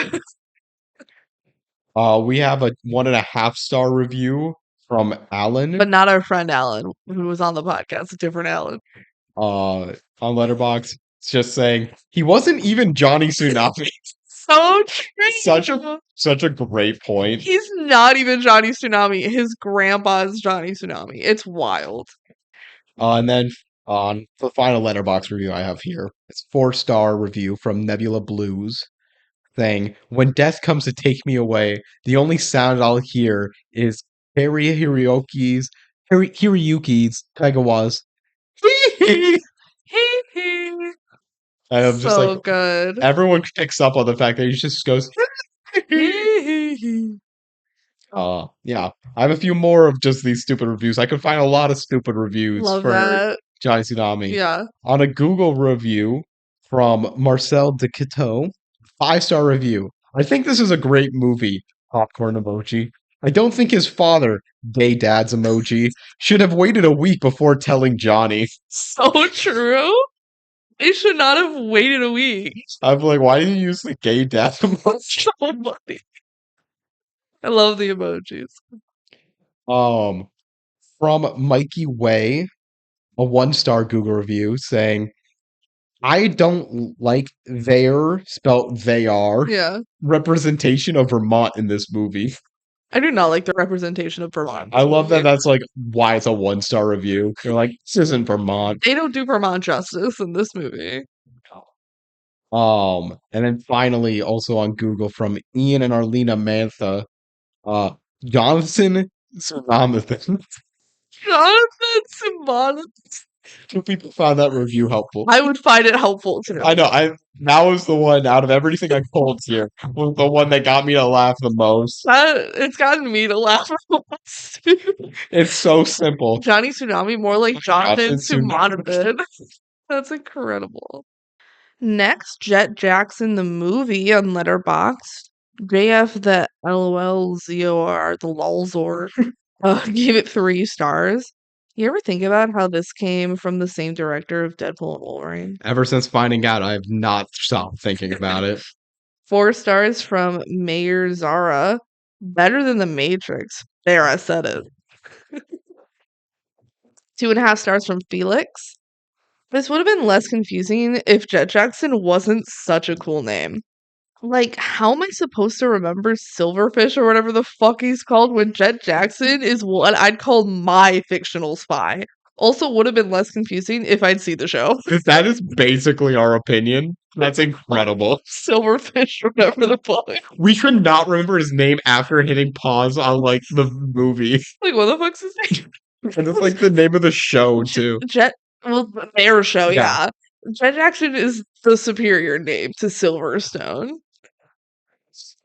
Speaker 2: We have a 1.5-star review from Alan.
Speaker 1: But not our friend Alan, who was on the podcast, a different Alan.
Speaker 2: On Letterbox. It's just saying he wasn't even Johnny Tsunami.
Speaker 1: So true.
Speaker 2: Such a great point.
Speaker 1: He's not even Johnny Tsunami. His grandpa's Johnny Tsunami. It's wild.
Speaker 2: And then on the final letterbox review I have here, it's 4-star review from Nebula Blues saying, when death comes to take me away, the only sound I'll hear is Hiroyuki's Kagawa's and I'm just
Speaker 1: So
Speaker 2: like,
Speaker 1: good.
Speaker 2: everyone picks up on the fact that he just goes, yeah. I have a few more of just these stupid reviews. I could find a lot of stupid reviews
Speaker 1: Love
Speaker 2: for
Speaker 1: that.
Speaker 2: Johnny Tsunami.
Speaker 1: Yeah.
Speaker 2: On a Google review from Marcel de Quito, 5-star review. I think this is a great movie. Popcorn emoji. I don't think his father, gay dad's emoji, should have waited a week before telling Johnny.
Speaker 1: So true. They should not have waited a week.
Speaker 2: I'm like, why did you use the gay dad emoji?
Speaker 1: So funny. I love the emojis.
Speaker 2: From Mikey Way, a 1-star Google review saying, I don't like their, spelt they are,
Speaker 1: Yeah.
Speaker 2: representation of Vermont in this movie.
Speaker 1: I do not like the representation of Vermont.
Speaker 2: I love that that's like why it's a 1-star review. They're like, this isn't Vermont.
Speaker 1: They don't do Vermont justice in this movie.
Speaker 2: And then finally, also on Google from Ian and Arlena Mantha, Jonathan Tsunamathan.
Speaker 1: Jonathan Simonov.
Speaker 2: Two people found that review helpful.
Speaker 1: I would find it helpful too.
Speaker 2: I know. That was the one out of everything I pulled here, was the one that got me to laugh the most.
Speaker 1: It's gotten me to laugh.
Speaker 2: It's so simple.
Speaker 1: Johnny Tsunami, more like Jonathan
Speaker 2: Jonathan
Speaker 1: Simonov. That's incredible. Next, Jet Jackson the movie on Letterboxd. JF the LOLZOR, the LOLZOR, gave it 3 stars. You ever think about how this came from the same director of Deadpool and Wolverine?
Speaker 2: Ever since finding out, I have not stopped thinking about it.
Speaker 1: 4 stars from Mayor Zara. Better than The Matrix. There, I said it. 2.5 stars from Felix. This would have been less confusing if Jet Jackson wasn't such a cool name. Like, how am I supposed to remember Silverfish or whatever the fuck he's called when Jet Jackson is what I'd call my fictional spy? Also, would have been less confusing if I'd seen the show.
Speaker 2: If that is basically our opinion, that's incredible.
Speaker 1: Silverfish, whatever the fuck.
Speaker 2: We could not remember his name after hitting pause on like the movie.
Speaker 1: Like, what the fuck's his name?
Speaker 2: And it's like the name of the show too.
Speaker 1: Jet, well, their show,
Speaker 2: Yeah.
Speaker 1: yeah. Jet Jackson is the superior name to Silverstone.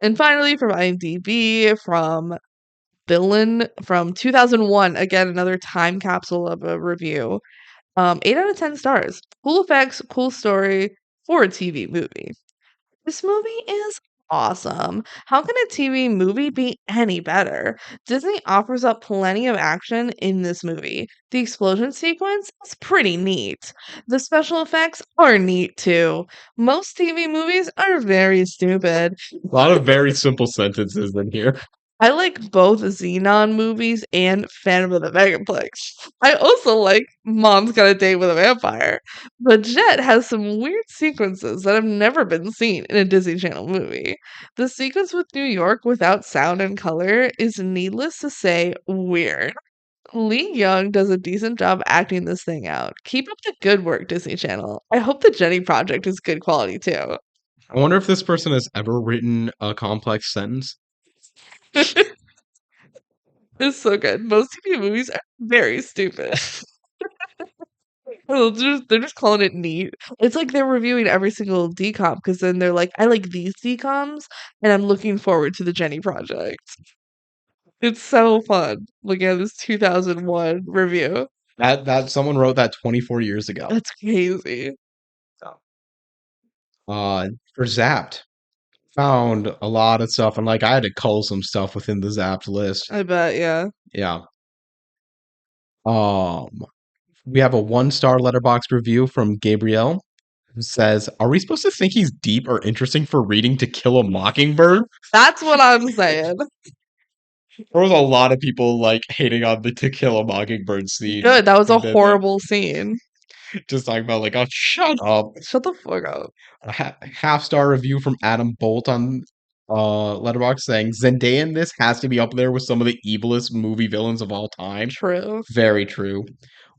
Speaker 1: And finally, from IMDb, from Villain from 2001, again, another time capsule of a review. 8 out of 10 stars. Cool effects, cool story for a TV movie. This movie is awesome. How can a TV movie be any better? Disney offers up plenty of action in this movie. The explosion sequence is pretty neat. The special effects are neat too. Most TV movies are very stupid.
Speaker 2: A lot of very simple sentences in here.
Speaker 1: I like both Xenon movies and Phantom of the Megaplex. I also like Mom's Got a Date with a Vampire. But Jet has some weird sequences that have never been seen in a Disney Channel movie. The sequence with New York without sound and color is needless to say weird. Lee Young does a decent job acting this thing out. Keep up the good work, Disney Channel. I hope the Jenny Project is good quality too.
Speaker 2: I wonder if this person has ever written a complex sentence.
Speaker 1: It's so good. Most TV movies are very stupid. Well, they're just calling it neat. It's like they're reviewing every single DCOM because then they're like, I like these DCOMs, and I'm looking forward to the Jenny Project. It's so fun looking at this 2001 review.
Speaker 2: That someone wrote that 24 years ago.
Speaker 1: That's crazy.
Speaker 2: For Zapped, found a lot of stuff, and like I had to cull some stuff within the Zapped list.
Speaker 1: I bet, yeah.
Speaker 2: Yeah. We have a 1-star letterbox review from Gabrielle who says, "Are we supposed to think he's deep or interesting for reading To Kill a Mockingbird?"
Speaker 1: That's what I'm saying.
Speaker 2: There was a lot of people like hating on the To Kill a Mockingbird scene.
Speaker 1: Good. That was a
Speaker 2: And then,
Speaker 1: horrible scene.
Speaker 2: just talking about like, oh, shut up.
Speaker 1: Shut the fuck up.
Speaker 2: A half-star review from Adam Bolt on Letterboxd saying Zendaya in this has to be up there with some of the evilest movie villains of all time.
Speaker 1: True.
Speaker 2: Very true.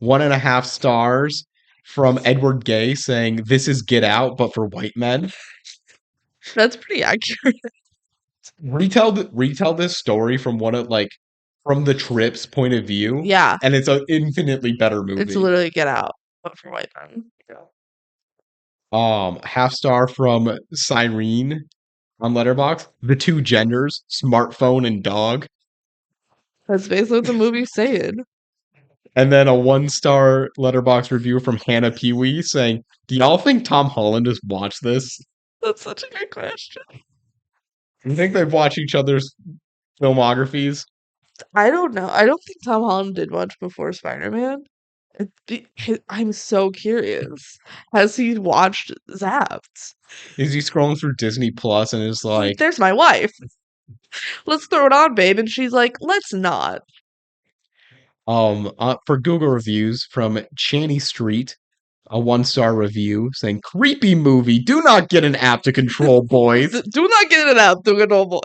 Speaker 2: 1.5 stars from Edward Gay saying this is Get Out but for white men.
Speaker 1: That's pretty accurate.
Speaker 2: Retell this story from one of like from the trip's point of view.
Speaker 1: Yeah.
Speaker 2: And it's an infinitely better movie.
Speaker 1: It's literally Get Out, but for white men.
Speaker 2: Half star from Cyrene on Letterboxd. The Two Genders, Smartphone and Dog.
Speaker 1: That's basically what the movie's saying.
Speaker 2: And then a 1-star Letterboxd review from Hannah Pee-wee saying, "Do y'all think Tom Holland has watched this?"
Speaker 1: That's such a good question.
Speaker 2: You think they've watched each other's filmographies?
Speaker 1: I don't know. I don't think Tom Holland did much before Spider-Man. I'm so curious. Has he watched Zapped?
Speaker 2: Is he scrolling through Disney Plus and is like,
Speaker 1: There's my wife. Let's throw it on, babe. And she's like, let's not.
Speaker 2: for Google reviews from Channy Street, a 1-star review saying, "Creepy movie. Do not get an app to control boys.
Speaker 1: Do not get it out, do it, boy."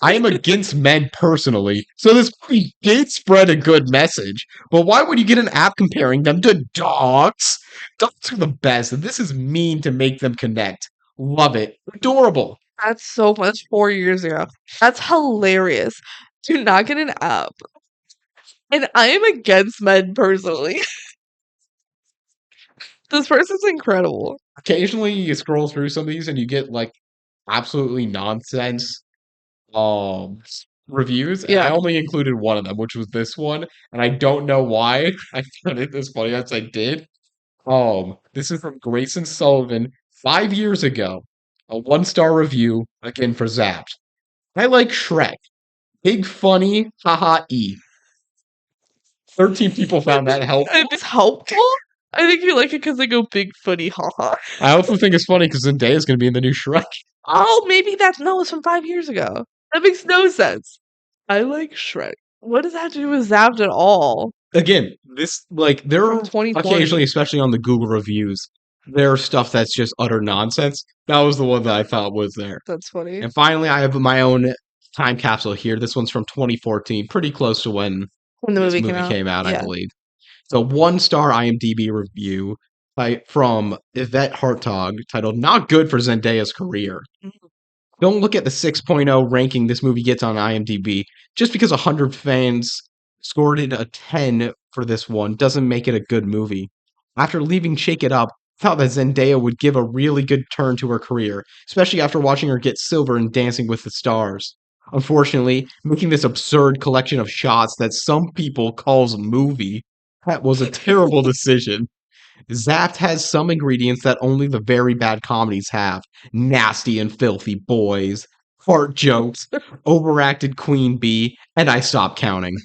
Speaker 2: I am against men personally, so this movie did spread a good message. But why would you get an app comparing them to dogs? Dogs are the best, and this is mean to make them connect. Love it. Adorable.
Speaker 1: That's so fun. That's 4 years ago. That's hilarious. Do not get an app. And I am against men personally. This person's incredible.
Speaker 2: Occasionally, you scroll through some of these and you get like absolutely nonsense reviews.
Speaker 1: Yeah.
Speaker 2: I only included one of them, which was this one, and I don't know why I found it this funny as I did. This is from Grayson Sullivan 5 years ago. A 1-star review again for Zapped. "I like Shrek. Big funny, haha e." 13 people found that helpful.
Speaker 1: It's helpful? I think you like it because they go big funny haha.
Speaker 2: I also think it's funny because Zendaya is going to be in the new Shrek.
Speaker 1: Oh, maybe it's from 5 years ago. That makes no sense. I like Shrek. What does that have to do with Zapped at all?
Speaker 2: again, this like there
Speaker 1: From
Speaker 2: are
Speaker 1: 2020.
Speaker 2: occasionally, especially on the Google reviews, there's stuff that's just utter nonsense. That was the one that I thought was there.
Speaker 1: That's funny.
Speaker 2: And finally, I have my own time capsule here. This one's from 2014, pretty close to when
Speaker 1: When the
Speaker 2: this
Speaker 1: movie came
Speaker 2: movie
Speaker 1: out.
Speaker 2: came out, I
Speaker 1: Yeah.
Speaker 2: believe. So, 1 star IMDb review from Yvette Hartog titled "Not Good for Zendaya's Career." Don't look at the 6.0 ranking this movie gets on IMDb. Just because 100 fans scored it a 10 for this one doesn't make it a good movie. After leaving Shake It Up, I thought that Zendaya would give a really good turn to her career, especially after watching her get silver in Dancing with the Stars. Unfortunately, making this absurd collection of shots that some people calls a movie, that was a terrible decision. Zapped has some ingredients that only the very bad comedies have. Nasty and filthy boys, fart jokes, overacted queen bee, and I stopped counting.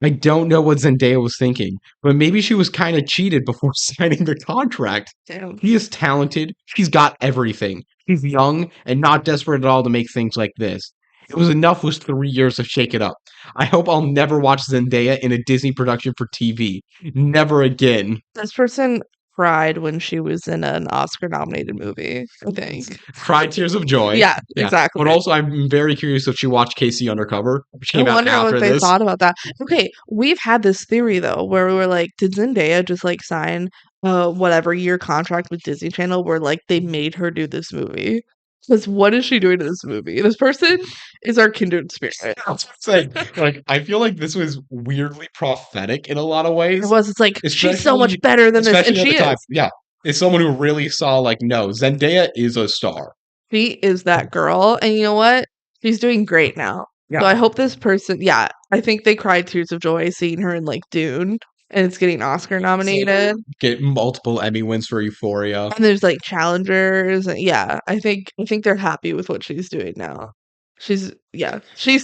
Speaker 2: I don't know what Zendaya was thinking, but maybe she was kind of cheated before signing the contract.
Speaker 1: Damn.
Speaker 2: He is talented. She's got everything. He's young and not desperate at all to make things like this. It was enough with 3 years of Shake It Up. I hope I'll never watch Zendaya in a Disney production for TV. Never again.
Speaker 1: This person cried when she was in an Oscar-nominated movie, I think.
Speaker 2: Cried tears of joy.
Speaker 1: Yeah, exactly.
Speaker 2: But also, I'm very curious if she watched Casey Undercover, which
Speaker 1: I
Speaker 2: came out
Speaker 1: wonder
Speaker 2: after
Speaker 1: what they
Speaker 2: this.
Speaker 1: thought about that. Okay, we've had this theory though, where we were like, did Zendaya just like sign whatever year contract with Disney Channel where like they made her do this movie? Because what is she doing in this movie? This person is our kindred spirit.
Speaker 2: It's like I feel like this was weirdly prophetic in a lot of ways.
Speaker 1: It was. It's like she's so much
Speaker 2: Especially,
Speaker 1: better than this, and
Speaker 2: especially at
Speaker 1: she
Speaker 2: the time.
Speaker 1: is.
Speaker 2: Yeah, it's someone who really saw like, no, Zendaya is a star.
Speaker 1: She is that girl, and you know what? She's doing great now. So I
Speaker 2: Yeah,
Speaker 1: hope this person. Yeah, I think they cried tears of joy seeing her in like Dune, and it's getting Oscar nominated.
Speaker 2: get multiple Emmy wins for Euphoria.
Speaker 1: And there's like challengers. Yeah, I think they're happy with what she's doing now. She's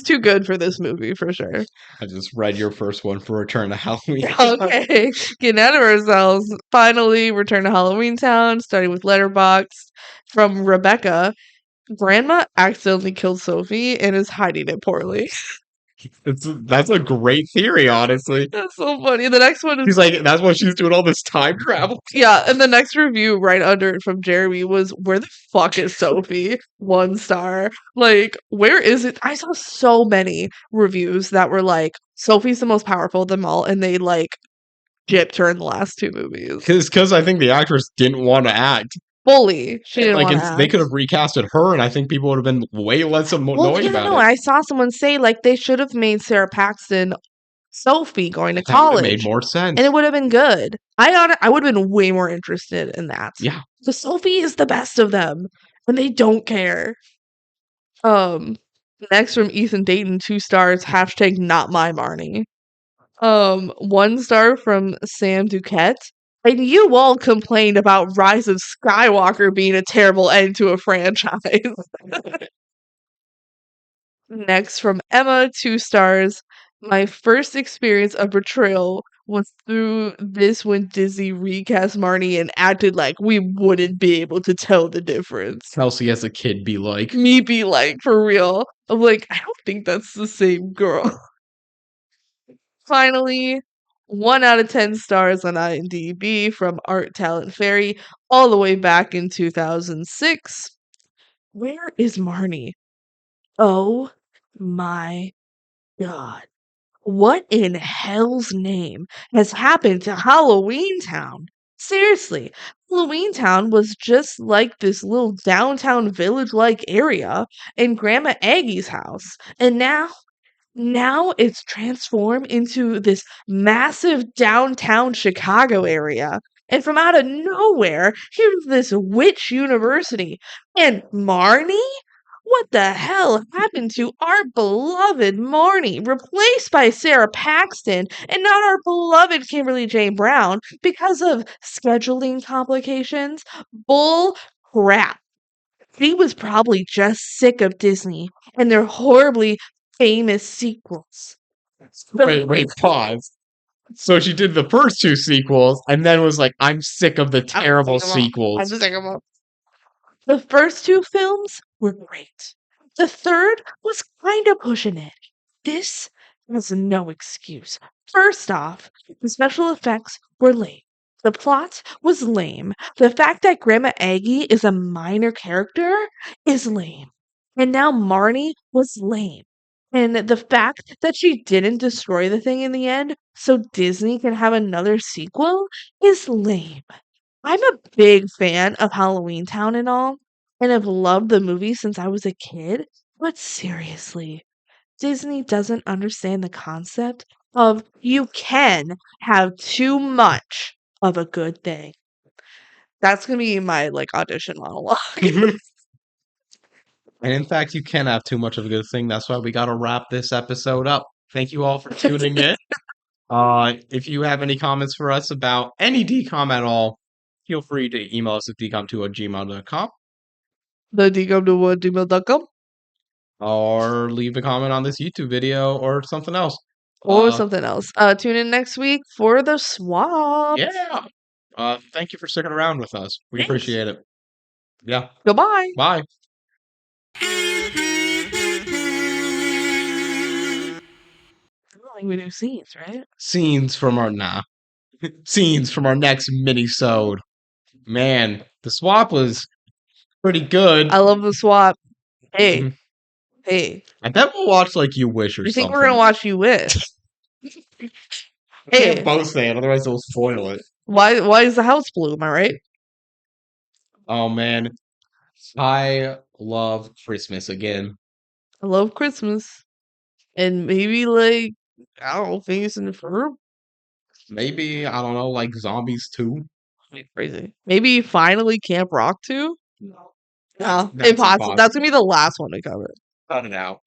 Speaker 1: too good for this movie for sure.
Speaker 2: I just read your first one for Return to Halloween.
Speaker 1: Okay, getting out of ourselves. Finally, return to Halloweentown, starting with Letterboxd from Rebecca. Grandma accidentally killed Sophie and is hiding it poorly.
Speaker 2: That's a great theory, honestly.
Speaker 1: That's so funny. The next one is
Speaker 2: He's like, that's why she's doing all this time travel.
Speaker 1: yeah, and the next review right under it from Jeremy was where the fuck is Sophie? 1 star. Like, where is it? I saw so many reviews that were like, Sophie's the most powerful of them all, and they like gypped her in the last 2 movies.
Speaker 2: Because I think the actress didn't want to act.
Speaker 1: Fully. She didn't
Speaker 2: Like
Speaker 1: want to
Speaker 2: they
Speaker 1: act.
Speaker 2: could have recasted her, and I think people would have been way less annoyed about it.
Speaker 1: I saw someone say like they should have made Sarah Paxton Sophie going to
Speaker 2: That would have made
Speaker 1: college.
Speaker 2: more sense.
Speaker 1: And it would have been good. I would have been way more interested in that.
Speaker 2: Yeah.
Speaker 1: So Sophie is the best of them, and they don't care. Next from Ethan Dayton, 2 stars. Hashtag not my Marnie. 1 star from Sam Duquette. And you all complained about Rise of Skywalker being a terrible end to a franchise. Next from Emma, 2 stars. My first experience of betrayal was through this when Disney recast Marnie and acted like we wouldn't be able to tell the difference.
Speaker 2: Kelsey as a kid be like,
Speaker 1: Me be like, for real. I'm like, I don't think that's the same girl. Finally, 1 out of 10 stars on IMDb from Art Talent Fairy all the way back in 2006. Where is Marnie? Oh my god. What in hell's name has happened to Halloweentown? Seriously, Halloweentown was just like this little downtown village-like area in Grandma Aggie's house. And now it's transformed into this massive downtown Chicago area. And from out of nowhere, here's this witch university. And Marnie? What the hell happened to our beloved Marnie, replaced by Sarah Paxton, and not our beloved Kimberly Jane Brown because of scheduling complications? Bull crap. She was probably just sick of Disney and their horribly famous sequels.
Speaker 2: wait, pause. So she did the first 2 sequels, and then was like, I'm sick of the terrible sequels.
Speaker 1: I'm sick of them. The first 2 films were great. The third was kind of pushing it. This was no excuse. First off, the special effects were lame. The plot was lame. The fact that Grandma Aggie is a minor character is lame. And now Marnie was lame. And the fact that she didn't destroy the thing in the end so Disney can have another sequel is lame. I'm a big fan of Halloweentown and all, and have loved the movie since I was a kid, but seriously, Disney doesn't understand the concept of you can have too much of a good thing. That's gonna be my like audition monologue.
Speaker 2: And in fact, you can have too much of a good thing. That's why we got to wrap this episode up. Thank you all for tuning in. If you have any comments for us about any DCOM at all, feel free to email us at dcom2@gmail.com
Speaker 1: The dcom@gmail.com
Speaker 2: or leave a comment on this YouTube video or something else.
Speaker 1: or something else. Tune in next week for the swap.
Speaker 2: Yeah. Thank you for sticking around with us. We
Speaker 1: Thanks.
Speaker 2: appreciate it. Yeah.
Speaker 1: Goodbye.
Speaker 2: Bye.
Speaker 1: Like we do scenes, right?
Speaker 2: Scenes from our scenes from our next minisode. Man, the swap was pretty good.
Speaker 1: I love the swap. Hey,
Speaker 2: Mhm.
Speaker 1: hey.
Speaker 2: I bet we'll watch like You Wish or
Speaker 1: You think
Speaker 2: something.
Speaker 1: we're gonna watch You Wish?
Speaker 2: We
Speaker 1: Hey.
Speaker 2: can't both say it, otherwise they'll spoil it.
Speaker 1: Why is the house blue? Am I right?
Speaker 2: Oh man, I love Christmas again.
Speaker 1: I love Christmas. And maybe like I don't know, Phineas and Ferb?
Speaker 2: Maybe I don't know, like Zombies 2.
Speaker 1: Crazy. Maybe finally Camp Rock too? No.
Speaker 2: That's
Speaker 1: Impossible. That's
Speaker 2: impossible.
Speaker 1: gonna be the last one to cover.
Speaker 2: Cut it out.